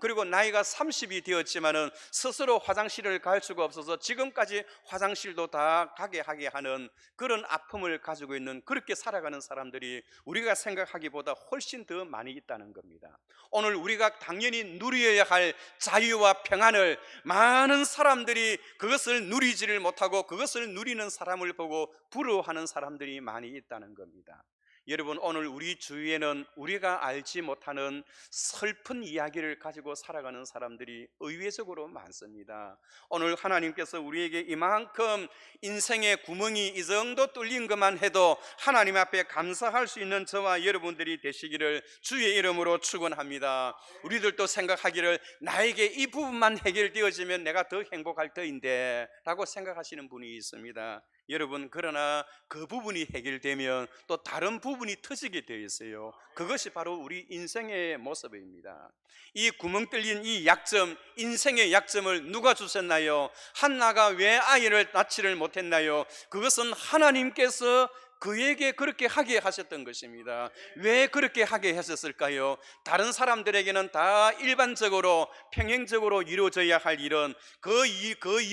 그리고 나이가 30이 되었지만은 스스로 화장실을 갈 수가 없어서 지금까지 화장실도 다 가게 하게 하는 그런 아픔을 가지고 있는, 그렇게 살아가는 사람들이 우리가 생각하기보다 훨씬 더 많이 있다는 겁니다. 오늘 우리가 당연히 누려야 할 자유와 평안을 많은 사람들이 그것을 누리지를 못하고 그것을 누리는 사람을 보고 부러워하는 사람들이 많이 있다는 겁니다. 여러분, 오늘 우리 주위에는 우리가 알지 못하는 슬픈 이야기를 가지고 살아가는 사람들이 의외적으로 많습니다. 오늘 하나님께서 우리에게 이만큼 인생의 구멍이 이 정도 뚫린 것만 해도 하나님 앞에 감사할 수 있는 저와 여러분들이 되시기를 주의 이름으로 축원합니다. 우리들도 생각하기를 나에게 이 부분만 해결되어지면 내가 더 행복할 터인데 라고 생각하시는 분이 있습니다. 여러분, 그러나 그 부분이 해결되면 또 다른 부분이 터지게 되어 있어요. 그것이 바로 우리 인생의 모습입니다. 이 구멍 뚫린 이 약점, 인생의 약점을 누가 주셨나요? 한나가 왜 아이를 낳지를 못했나요? 그것은 하나님께서 그에게 그렇게 하게 하셨던 것입니다. 왜 그렇게 하게 하셨을까요? 다른 사람들에게는 다 일반적으로 평행적으로 이루어져야 할 일은 그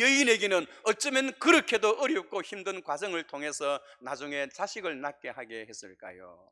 여인에게는 어쩌면 그렇게도 어렵고 힘든 과정을 통해서 나중에 자식을 낳게 하게 했을까요?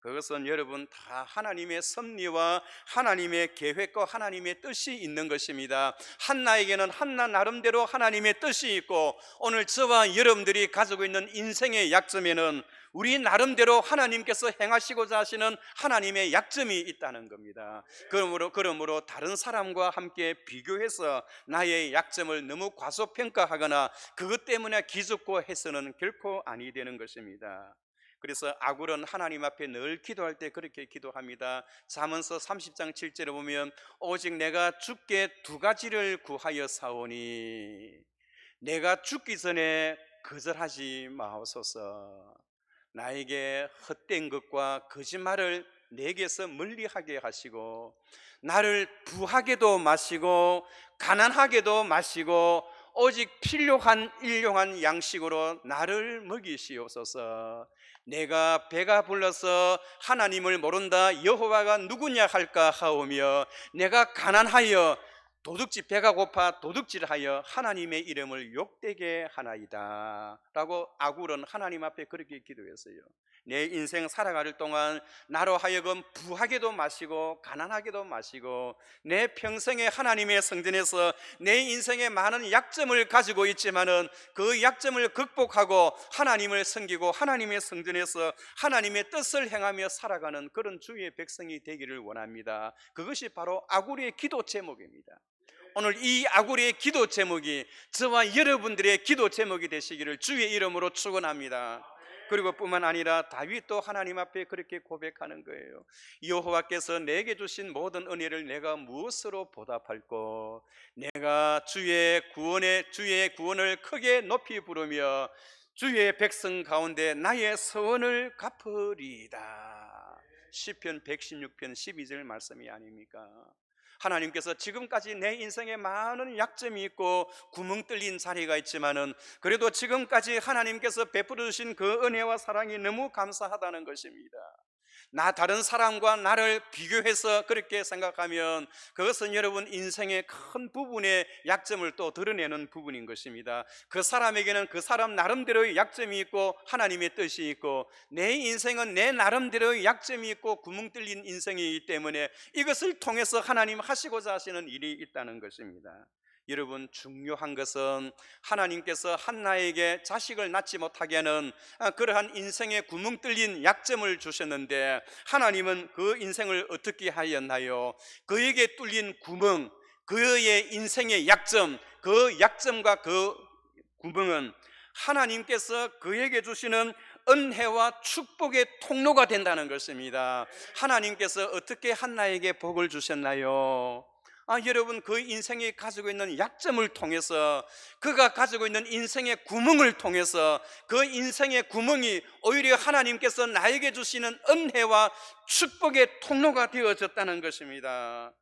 그것은 여러분 다 하나님의 섭리와 하나님의 계획과 하나님의 뜻이 있는 것입니다. 한나에게는 한나 나름대로 하나님의 뜻이 있고, 오늘 저와 여러분들이 가지고 있는 인생의 약점에는 우리 나름대로 하나님께서 행하시고자 하시는 하나님의 약점이 있다는 겁니다. 그러므로 다른 사람과 함께 비교해서 나의 약점을 너무 과소평가하거나 그것 때문에 기죽고 해서는 결코 아니 되는 것입니다. 그래서 아굴은 하나님 앞에 늘 기도할 때 그렇게 기도합니다. 잠언서 30장 7절에 보면 오직 내가 주께 두 가지를 구하여 사오니 내가 죽기 전에 거절하지 마옵소서. 나에게 헛된 것과 거짓말을 내게서 멀리하게 하시고, 나를 부하게도 마시고 가난하게도 마시고 오직 필요한 일용한 양식으로 나를 먹이시옵소서. 내가 배가 불러서 하나님을 모른다, 여호와가 누구냐 할까 하오며, 내가 가난하여 도둑질, 배가 고파 도둑질하여 하나님의 이름을 욕되게 하나이다 라고 아굴은 하나님 앞에 그렇게 기도했어요. 내 인생 살아갈 동안 나로 하여금 부하게도 마시고 가난하게도 마시고 내 평생에 하나님의 성전에서 내 인생에 많은 약점을 가지고 있지만은 그 약점을 극복하고 하나님을 섬기고 하나님의 성전에서 하나님의 뜻을 행하며 살아가는 그런 주의 백성이 되기를 원합니다. 그것이 바로 아구리의 기도 제목입니다. 오늘 이 아구리의 기도 제목이 저와 여러분들의 기도 제목이 되시기를 주의 이름으로 축원합니다. 그리고 뿐만 아니라 다윗도 하나님 앞에 그렇게 고백하는 거예요. 여호와께서 내게 주신 모든 은혜를 내가 무엇으로 보답할꼬? 내가 주의 구원을 크게 높이 부르며 주의 백성 가운데 나의 서원을 갚으리이다. 시편 116편 12절 말씀이 아닙니까? 하나님께서 지금까지 내 인생에 많은 약점이 있고 구멍 뚫린 자리가 있지만은 그래도 지금까지 하나님께서 베풀어 주신 그 은혜와 사랑이 너무 감사하다는 것입니다. 다른 사람과 나를 비교해서 그렇게 생각하면 그것은 여러분 인생의 큰 부분의 약점을 또 드러내는 부분인 것입니다. 그 사람에게는 그 사람 나름대로의 약점이 있고 하나님의 뜻이 있고 내 인생은 내 나름대로의 약점이 있고 구멍 뚫린 인생이기 때문에 이것을 통해서 하나님 하시고자 하시는 일이 있다는 것입니다. 여러분, 중요한 것은 하나님께서 한나에게 자식을 낳지 못하게 하는 그러한 인생의 구멍 뚫린 약점을 주셨는데 하나님은 그 인생을 어떻게 하였나요? 그에게 뚫린 구멍, 그의 인생의 약점, 그 약점과 그 구멍은 하나님께서 그에게 주시는 은혜와 축복의 통로가 된다는 것입니다. 하나님께서 어떻게 한나에게 복을 주셨나요? 여러분, 그 인생이 가지고 있는 약점을 통해서, 그가 가지고 있는 인생의 구멍을 통해서 그 인생의 구멍이 오히려 하나님께서 나에게 주시는 은혜와 축복의 통로가 되어졌다는 것입니다.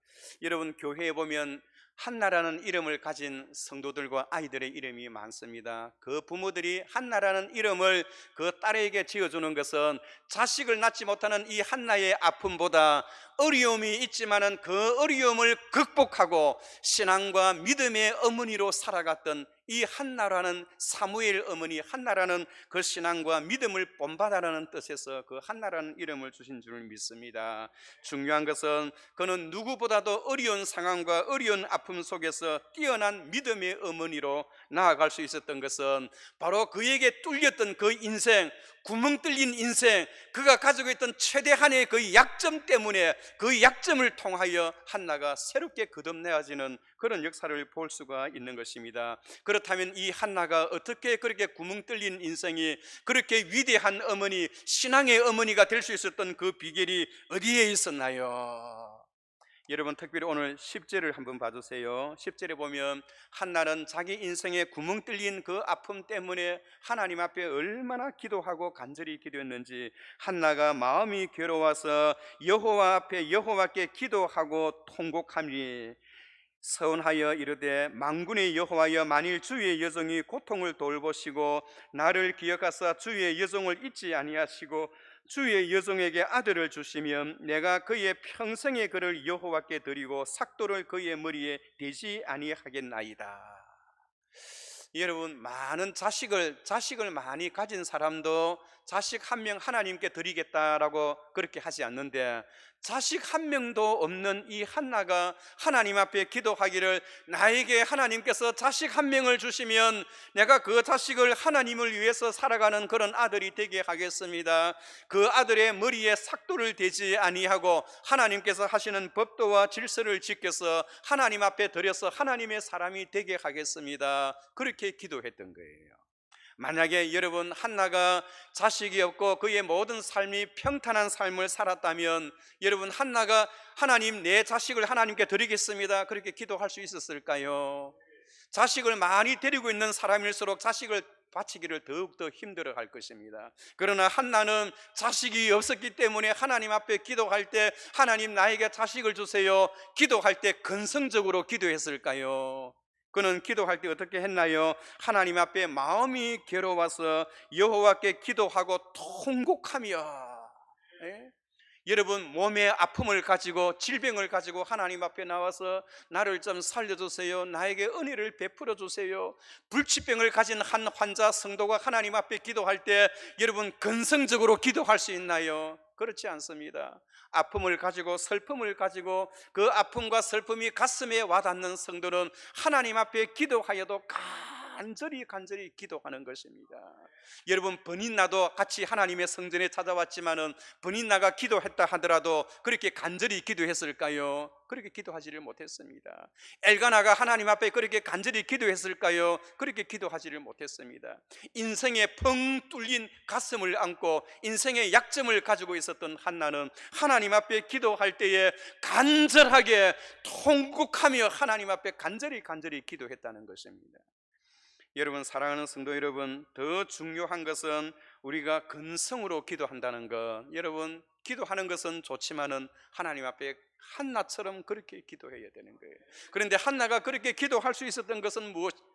여러분, 교회에 보면 한나라는 이름을 가진 성도들과 아이들의 이름이 많습니다. 그 부모들이 한나라는 이름을 그 딸에게 지어주는 것은 자식을 낳지 못하는 이 한나의 아픔보다 어려움이 있지만은 그 어려움을 극복하고 신앙과 믿음의 어머니로 살아갔던 이 한나라는 사무엘 어머니 한나라는 그 신앙과 믿음을 본받아라는 뜻에서 그 한나라는 이름을 주신 줄 믿습니다. 중요한 것은 그는 누구보다도 어려운 상황과 어려운 아픔 속에서 뛰어난 믿음의 어머니로 나아갈 수 있었던 것은 바로 그에게 뚫렸던 그 인생, 구멍 뚫린 인생, 그가 가지고 있던 최대한의 그 약점 때문에 그 약점을 통하여 한나가 새롭게 거듭내어지는 그런 역사를 볼 수가 있는 것입니다. 그렇다면 이 한나가 어떻게 그렇게 구멍 뚫린 인생이 그렇게 위대한 어머니, 신앙의 어머니가 될 수 있었던 그 비결이 어디에 있었나요? 여러분, 특별히 오늘 10절을 한번 봐주세요. 10절에 보면 한나는 자기 인생에 구멍 뚫린 그 아픔 때문에 하나님 앞에 얼마나 기도하고 간절히 기도했는지, 한나가 마음이 괴로워서 여호와 앞에 여호와께 기도하고 통곡하니 서원하여 이르되 만군의 여호와여, 만일 주의 여종이 고통을 돌보시고 나를 기억하사 주의 여종을 잊지 아니하시고 주의 여종에게 아들을 주시면 내가 그의 평생의 그를 여호와께 드리고 삭도를 그의 머리에 대지 아니하겠나이다. 여러분, 많은 자식을 많이 가진 사람도 자식 한 명 하나님께 드리겠다라고 그렇게 하지 않는데, 자식 한 명도 없는 이 한나가 하나님 앞에 기도하기를, 나에게 하나님께서 자식 한 명을 주시면 내가 그 자식을 하나님을 위해서 살아가는 그런 아들이 되게 하겠습니다. 그 아들의 머리에 삭도를 대지 아니하고 하나님께서 하시는 법도와 질서를 지켜서 하나님 앞에 드려서 하나님의 사람이 되게 하겠습니다. 그렇게 기도했던 거예요. 만약에 여러분, 한나가 자식이 없고 그의 모든 삶이 평탄한 삶을 살았다면 여러분, 한나가 하나님, 내 자식을 하나님께 드리겠습니다, 그렇게 기도할 수 있었을까요? 자식을 많이 데리고 있는 사람일수록 자식을 바치기를 더욱더 힘들어 할 것입니다. 그러나 한나는 자식이 없었기 때문에 하나님 앞에 기도할 때, 하나님 나에게 자식을 주세요, 기도할 때 근성적으로 기도했을까요? 그는 기도할 때 어떻게 했나요? 하나님 앞에 마음이 괴로워서 여호와께 기도하고 통곡하며, 여러분 몸의 아픔을 가지고 질병을 가지고 하나님 앞에 나와서 나를 좀 살려주세요, 나에게 은혜를 베풀어 주세요. 불치병을 가진 한 환자 성도가 하나님 앞에 기도할 때 여러분 근성적으로 기도할 수 있나요? 그렇지 않습니다. 아픔을 가지고 슬픔을 가지고 그 아픔과 슬픔이 가슴에 와닿는 성도는 하나님 앞에 기도하여도 간절히 기도하는 것입니다. 여러분 번인나도 같이 하나님의 성전에 찾아왔지만은 번인나가 기도했다 하더라도 그렇게 간절히 기도했을까요? 그렇게 기도하지를 못했습니다. 엘가나가 하나님 앞에 그렇게 간절히 기도했을까요? 그렇게 기도하지를 못했습니다. 인생에 펑 뚫린 가슴을 안고 인생의 약점을 가지고 있었던 한나는 하나님 앞에 기도할 때에 간절하게 통곡하며 하나님 앞에 간절히 기도했다는 것입니다. 여러분 사랑하는 성도 여러분, 더 중요한 것은 우리가 근성으로 기도한다는 것. 여러분 기도하는 것은 좋지만은 하나님 앞에 한나처럼 그렇게 기도해야 되는 거예요. 그런데 한나가 그렇게 기도할 수 있었던 것은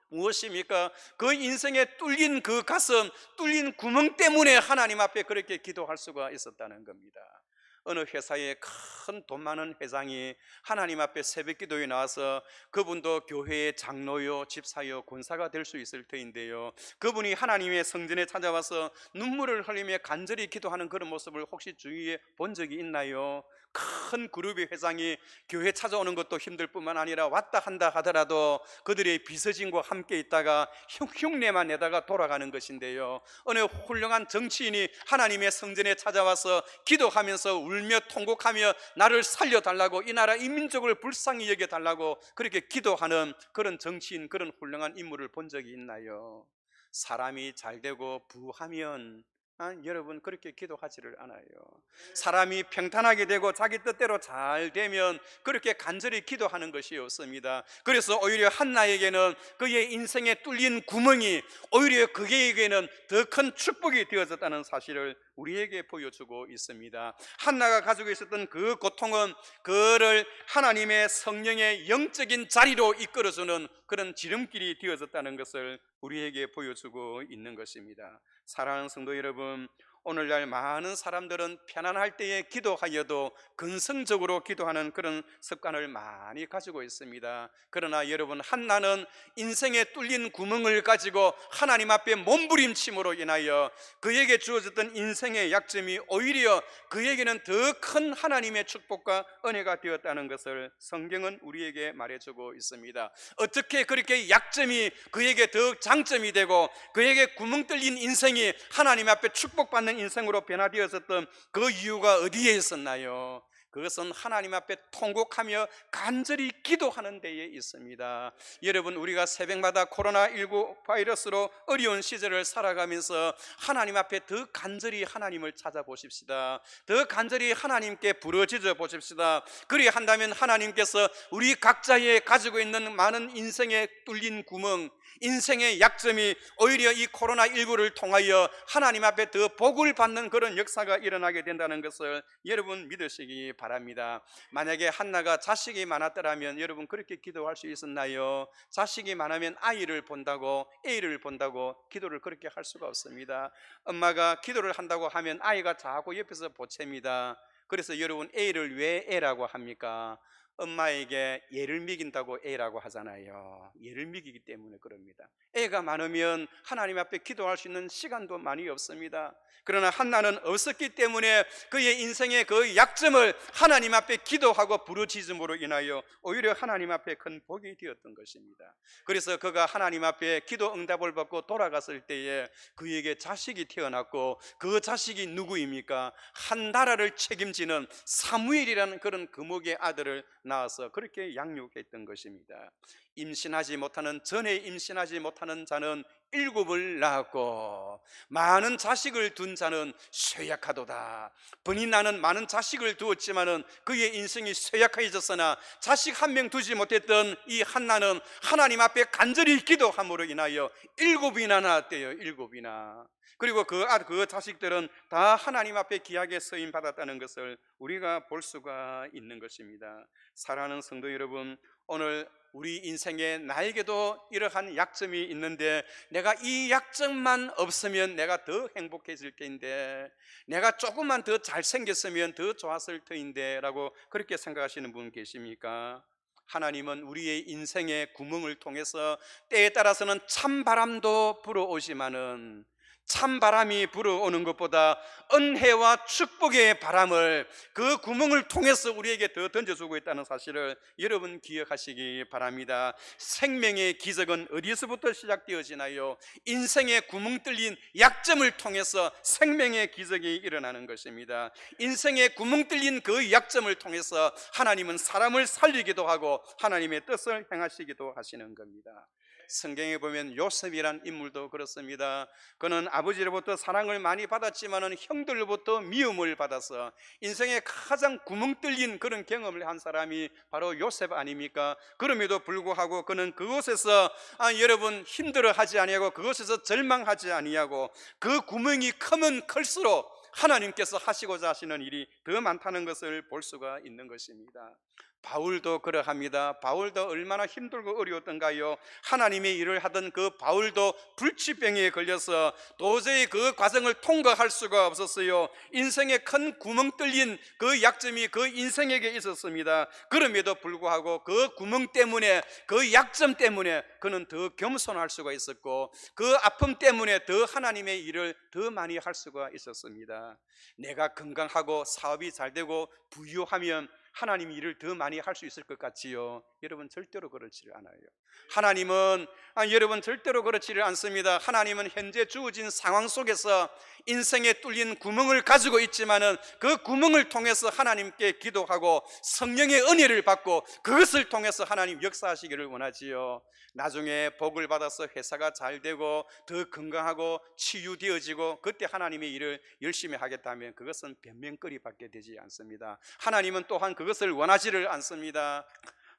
무엇입니까? 그 인생에 뚫린 그 가슴, 뚫린 구멍 때문에 하나님 앞에 그렇게 기도할 수가 있었다는 겁니다. 어느 회사에 큰 돈 많은 회장이 하나님 앞에 새벽 기도에 나와서, 그분도 교회의 장로요 집사요 권사가 될 수 있을 터인데요, 그분이 하나님의 성전에 찾아와서 눈물을 흘리며 간절히 기도하는 그런 모습을 혹시 주위에 본 적이 있나요? 큰 그룹의 회장이 교회 찾아오는 것도 힘들 뿐만 아니라 왔다 한다 하더라도 그들의 비서진과 함께 있다가 흉내만 내다가 돌아가는 것인데요, 어느 훌륭한 정치인이 하나님의 성전에 찾아와서 기도하면서 울며 통곡하며 나를 살려달라고, 이 나라 이 민족을 불쌍히 여겨달라고 그렇게 기도하는 그런 정치인, 그런 훌륭한 인물을 본 적이 있나요? 사람이 잘 되고 부하면 여러분 그렇게 기도하지를 않아요. 사람이 평탄하게 되고 자기 뜻대로 잘 되면 그렇게 간절히 기도하는 것이 없습니다. 그래서 오히려 한나에게는 그의 인생에 뚫린 구멍이 오히려 그에게는 더 큰 축복이 되어졌다는 사실을 우리에게 보여주고 있습니다. 한나가 가지고 있었던 그 고통은 그를 하나님의 성령의 영적인 자리로 이끌어주는 그런 지름길이 되어졌다는 것을 우리에게 보여주고 있는 것입니다. 사랑하는 성도 여러분, 오늘날 많은 사람들은 편안할 때에 기도하여도 근성적으로 기도하는 그런 습관을 많이 가지고 있습니다. 그러나 여러분, 한나는 인생에 뚫린 구멍을 가지고 하나님 앞에 몸부림침으로 인하여 그에게 주어졌던 인생의 약점이 오히려 그에게는 더 큰 하나님의 축복과 은혜가 되었다는 것을 성경은 우리에게 말해주고 있습니다. 어떻게 그렇게 약점이 그에게 더 장점이 되고 그에게 구멍 뚫린 인생이 하나님 앞에 축복받는 인생으로 변화되었었던 그 이유가 어디에 있었나요? 그것은 하나님 앞에 통곡하며 간절히 기도하는 데에 있습니다. 여러분, 우리가 새벽마다 코로나19 바이러스로 어려운 시절을 살아가면서 하나님 앞에 더 간절히 하나님을 찾아보십시다. 더 간절히 하나님께 부르짖어 보십시다. 그리 한다면 하나님께서 우리 각자의 가지고 있는 많은 인생의 뚫린 구멍, 인생의 약점이 오히려 이 코로나19를 통하여 하나님 앞에 더 복을 받는 그런 역사가 일어나게 된다는 것을 여러분 믿으시기 바랍니다. 만약에 한나가 자식이 많았더라면 여러분 그렇게 기도할 수 있었나요? 자식이 많으면 아이를 본다고, 애를 본다고 기도를 그렇게 할 수가 없습니다. 엄마가 기도를 한다고 하면 아이가 자꾸 옆에서 보채입니다. 그래서 여러분, 애를 왜 애라고 합니까? 엄마에게 예를 미긴다고 애라고 하잖아요. 예를 미기기 때문에 그럽니다. 애가 많으면 하나님 앞에 기도할 수 있는 시간도 많이 없습니다. 그러나 한나는 없었기 때문에 그의 인생의 그 약점을 하나님 앞에 기도하고 부르짖음으로 인하여 오히려 하나님 앞에 큰 복이 되었던 것입니다. 그래서 그가 하나님 앞에 기도 응답을 받고 돌아갔을 때에 그에게 자식이 태어났고, 그 자식이 누구입니까? 한 나라를 책임지는 사무엘이라는 그런 거목의 아들을 낳아서 그렇게 양육했던 것입니다. 전에 임신하지 못하는 자는 7을 낳았고 많은 자식을 둔 자는 쇠약하도다. 번인나는 많은 자식을 두었지만은 그의 인생이 쇠약해졌으나 자식 한 명 두지 못했던 이 한나는 하나님 앞에 간절히 기도함으로 인하여 7이나 낳았대요. 7이나. 그리고 그 자식들은 다 하나님 앞에 귀하게 쓰임 받았다는 것을 우리가 볼 수가 있는 것입니다. 사랑하는 성도 여러분, 오늘 우리 인생에 나에게도 이러한 약점이 있는데 내가 이 약점만 없으면 내가 더 행복해질 텐데, 내가 조금만 더 잘생겼으면 더 좋았을 터인데 라고 그렇게 생각하시는 분 계십니까? 하나님은 우리의 인생의 구멍을 통해서 때에 따라서는 찬바람도 불어오지만은 찬바람이 불어오는 것보다 은혜와 축복의 바람을 그 구멍을 통해서 우리에게 더 던져주고 있다는 사실을 여러분 기억하시기 바랍니다. 생명의 기적은 어디서부터 시작되어지나요? 인생의 구멍 뚫린 약점을 통해서 생명의 기적이 일어나는 것입니다. 인생의 구멍 뚫린 그 약점을 통해서 하나님은 사람을 살리기도 하고 하나님의 뜻을 행하시기도 하시는 겁니다. 성경에 보면 요셉이란 인물도 그렇습니다. 그는 아버지로부터 사랑을 많이 받았지만은 형들로부터 미움을 받아서 인생에 가장 구멍 뚫린 그런 경험을 한 사람이 바로 요셉 아닙니까? 그럼에도 불구하고 그는 그곳에서 여러분 힘들어하지 아니하고 그곳에서 절망하지 아니하고 그 구멍이 크면 클수록 하나님께서 하시고자 하시는 일이 더 많다는 것을 볼 수가 있는 것입니다. 바울도 그러합니다. 바울도 얼마나 힘들고 어려웠던가요? 하나님의 일을 하던 그 바울도 불치병에 걸려서 도저히 그 과정을 통과할 수가 없었어요. 인생에 큰 구멍 뚫린 그 약점이 그 인생에게 있었습니다. 그럼에도 불구하고 그 구멍 때문에, 그 약점 때문에 그는 더 겸손할 수가 있었고 그 아픔 때문에 더 하나님의 일을 더 많이 할 수가 있었습니다. 내가 건강하고 사업이 잘 되고 부유하면 하나님 일을 더 많이 할 수 있을 것 같지요? 여러분 절대로 그렇지를 않아요. 하나님은 여러분 절대로 그렇지를 않습니다. 하나님은 현재 주어진 상황 속에서 인생에 뚫린 구멍을 가지고 있지만은 그 구멍을 통해서 하나님께 기도하고 성령의 은혜를 받고 그것을 통해서 하나님 역사하시기를 원하지요. 나중에 복을 받아서 회사가 잘 되고 더 건강하고 치유되어지고 그때 하나님의 일을 열심히 하겠다면 그것은 변명거리밖에 되지 않습니다. 하나님은 또한 그것을 원하지를 않습니다.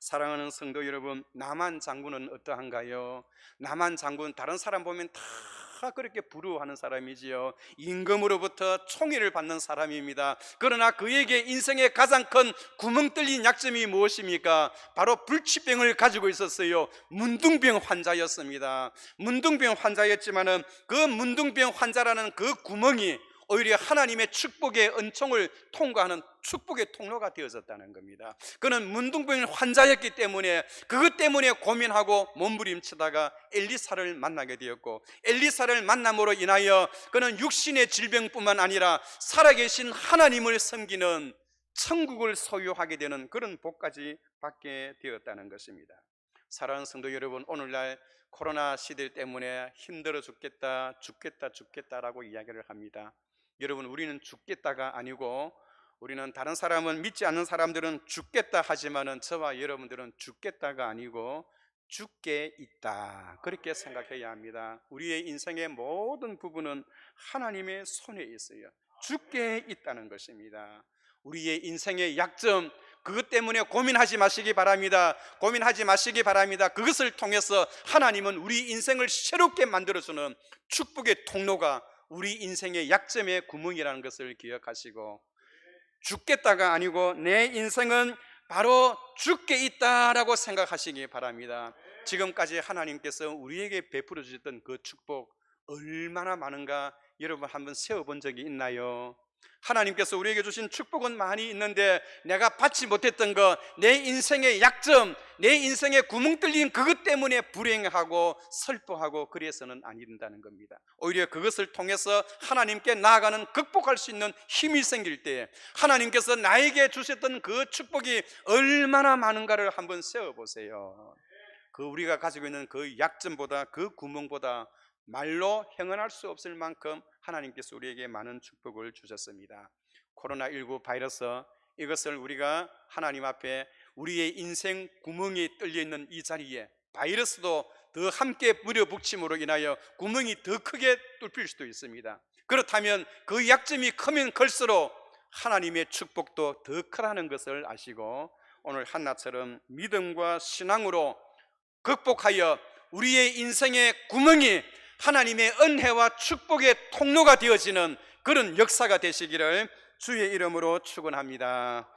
사랑하는 성도 여러분, 나만 장군은 어떠한가요? 나만 장군, 다른 사람 보면 다 그렇게 부러워하는 사람이지요. 임금으로부터 총애를 받는 사람입니다. 그러나 그에게 인생의 가장 큰 구멍 뚫린 약점이 무엇입니까? 바로 불치병을 가지고 있었어요. 문둥병 환자였습니다. 문둥병 환자였지만은 그 문둥병 환자라는 그 구멍이 오히려 하나님의 축복의 은총을 통과하는 축복의 통로가 되어졌다는 겁니다. 그는 문둥병 환자였기 때문에 그것 때문에 고민하고 몸부림치다가 엘리사를 만나게 되었고 엘리사를 만남으로 인하여 그는 육신의 질병뿐만 아니라 살아계신 하나님을 섬기는 천국을 소유하게 되는 그런 복까지 받게 되었다는 것입니다. 사랑하는 성도 여러분, 오늘날 코로나 시대 때문에 힘들어 죽겠다라고 이야기를 합니다. 여러분, 우리는 죽겠다가 아니고 우리는 다른 사람은 믿지 않는 사람들은 죽겠다 하지만은 저와 여러분들은 죽겠다가 아니고 죽게 있다, 그렇게 생각해야 합니다. 우리의 인생의 모든 부분은 하나님의 손에 있어요. 죽게 있다는 것입니다. 우리의 인생의 약점, 그것 때문에 고민하지 마시기 바랍니다. 고민하지 마시기 바랍니다. 그것을 통해서 하나님은 우리 인생을 새롭게 만들어주는 축복의 통로가 우리 인생의 약점의 구멍이라는 것을 기억하시고 죽겠다가 아니고 내 인생은 바로 죽게 있다라고 생각하시기 바랍니다. 지금까지 하나님께서 우리에게 베풀어 주셨던 그 축복 얼마나 많은가 여러분 한번 세어본 적이 있나요? 하나님께서 우리에게 주신 축복은 많이 있는데 내가 받지 못했던 것, 내 인생의 약점, 내 인생의 구멍 뚫린 그것 때문에 불행하고 슬퍼하고 그래서는 안 된다는 겁니다. 오히려 그것을 통해서 하나님께 나아가는, 극복할 수 있는 힘이 생길 때 하나님께서 나에게 주셨던 그 축복이 얼마나 많은가를 한번 세어보세요. 그 우리가 가지고 있는 그 약점보다, 그 구멍보다 말로 형언할 수 없을 만큼 하나님께서 우리에게 많은 축복을 주셨습니다. 코로나19 바이러스, 이것을 우리가 하나님 앞에 우리의 인생 구멍이 뚫려 있는 이 자리에 바이러스도 더 함께 물어붙임으로 인하여 구멍이 더 크게 뚫릴 수도 있습니다. 그렇다면 그 약점이 크면 클수록 하나님의 축복도 더 크다는 것을 아시고 오늘 한나처럼 믿음과 신앙으로 극복하여 우리의 인생의 구멍이 하나님의 은혜와 축복의 통로가 되어지는 그런 역사가 되시기를 주의 이름으로 축원합니다.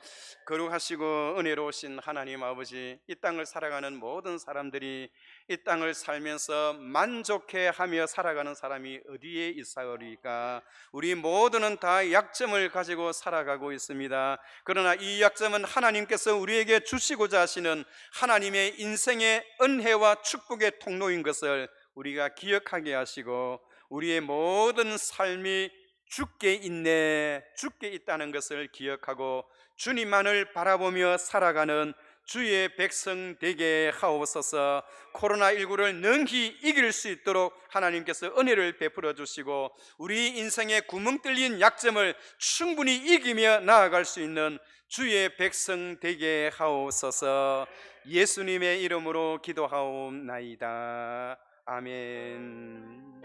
거룩하시고 은혜로우신 하나님 아버지, 이 땅을 살아가는 모든 사람들이 이 땅을 살면서 만족해하며 살아가는 사람이 어디에 있사오리까? 우리 모두는 다 약점을 가지고 살아가고 있습니다. 그러나 이 약점은 하나님께서 우리에게 주시고자 하시는 하나님의 인생의 은혜와 축복의 통로인 것을 우리가 기억하게 하시고, 우리의 모든 삶이 주께 있네, 주께 있다는 것을 기억하고 주님만을 바라보며 살아가는 주의 백성 되게 하옵소서. 코로나19를 능히 이길 수 있도록 하나님께서 은혜를 베풀어 주시고, 우리 인생의 구멍 뚫린 약점을 충분히 이기며 나아갈 수 있는 주의 백성 되게 하옵소서. 예수님의 이름으로 기도하옵나이다. 아멘.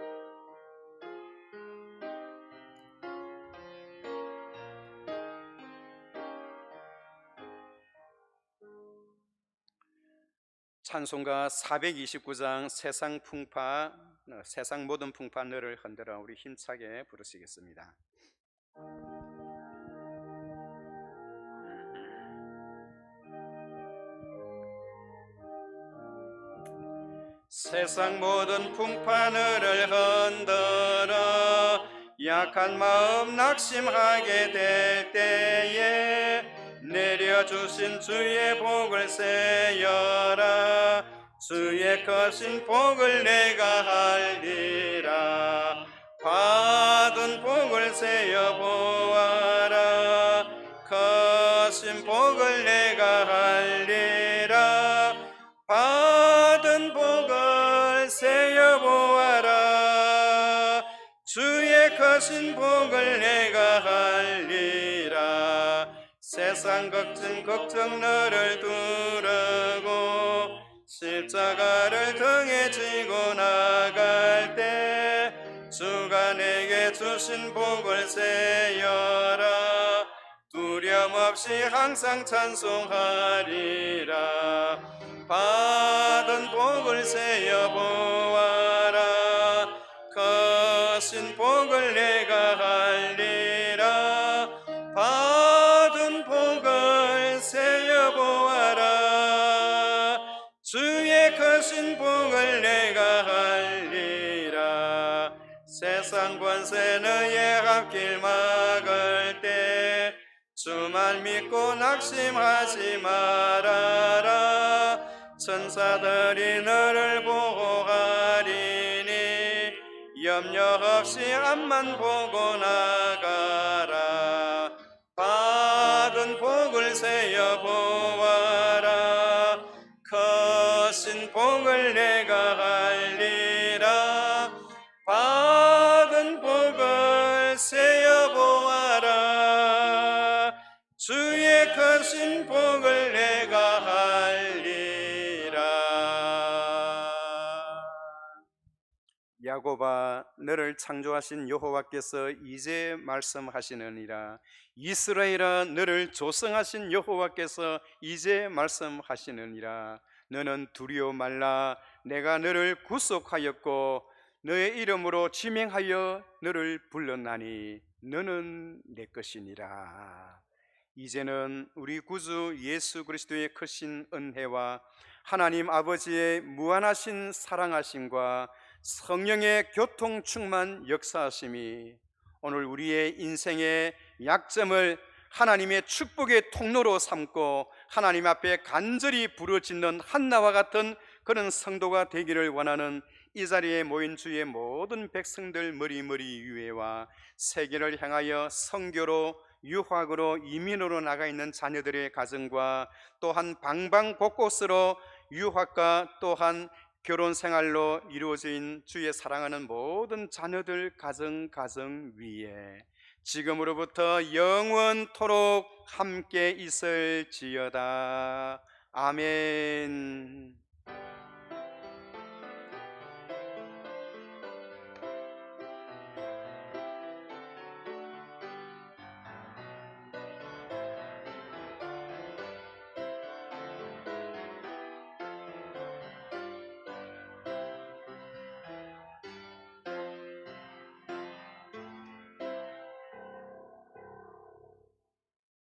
찬송가 429장 세상 모든 풍파 너를 흔들어, 우리 힘차게 부르시겠습니다. 세상 모든 풍파 너를 흔들어, 약한 마음 낙심하게 될 때에 내려주신 주의 복을 세여라. 주의 크신 복을 내가 알리라. 받은 복을 세여 보아라. 크신 복을 내가 알리라. 받은 복을 세여 보아라. 주의 크신 복을 내가 알리라. 세상 걱정 너를 두르고 십자가를 등에 지고 나갈 때 주가 내게 주신 복을 세여라. 두려움 없이 항상 찬송하리라. 받은 복을 세여 보아라. 크신 복을 내가 알리라. 받은 복을 세여 보아라. 주의 크신 복을 내가 알리라. 세상 권세 너의 앞길 막을 때 주만 믿고 낙심하지 말아라. 천사들이 너를 보호하리니 염려 없이 앞만 보고 나가라. 받은 복을 세여 보아라. 크신 복을 내가 알리라. 받은 복을 세여 보아라. 주의 크신 복을 내가 알리라. 야곱아, 너를 창조하신 여호와께서 이제 말씀하시느니라. 이스라엘아, 너를 조성하신 여호와께서 이제 말씀하시느니라. 너는 두려워 말라. 내가 너를 구속하였고 너의 이름으로 지명하여 너를 불렀나니 너는 내 것이니라. 이제는 우리 구주 예수 그리스도의 크신 은혜와 하나님 아버지의 무한하신 사랑하심과 성령의 교통 충만 역사하심이 오늘 우리의 인생의 약점을 하나님의 축복의 통로로 삼고 하나님 앞에 간절히 부르짖는 한나와 같은 그런 성도가 되기를 원하는 이 자리에 모인 주의 모든 백성들 머리 위에와 세계를 향하여 선교로 유학으로 이민으로 나가 있는 자녀들의 가정과 또한 방방곳곳으로 유학과 또한 결혼 생활로 이루어진 주의 사랑하는 모든 자녀들 가정 위에 지금으로부터 영원토록 함께 있을지어다. 아멘.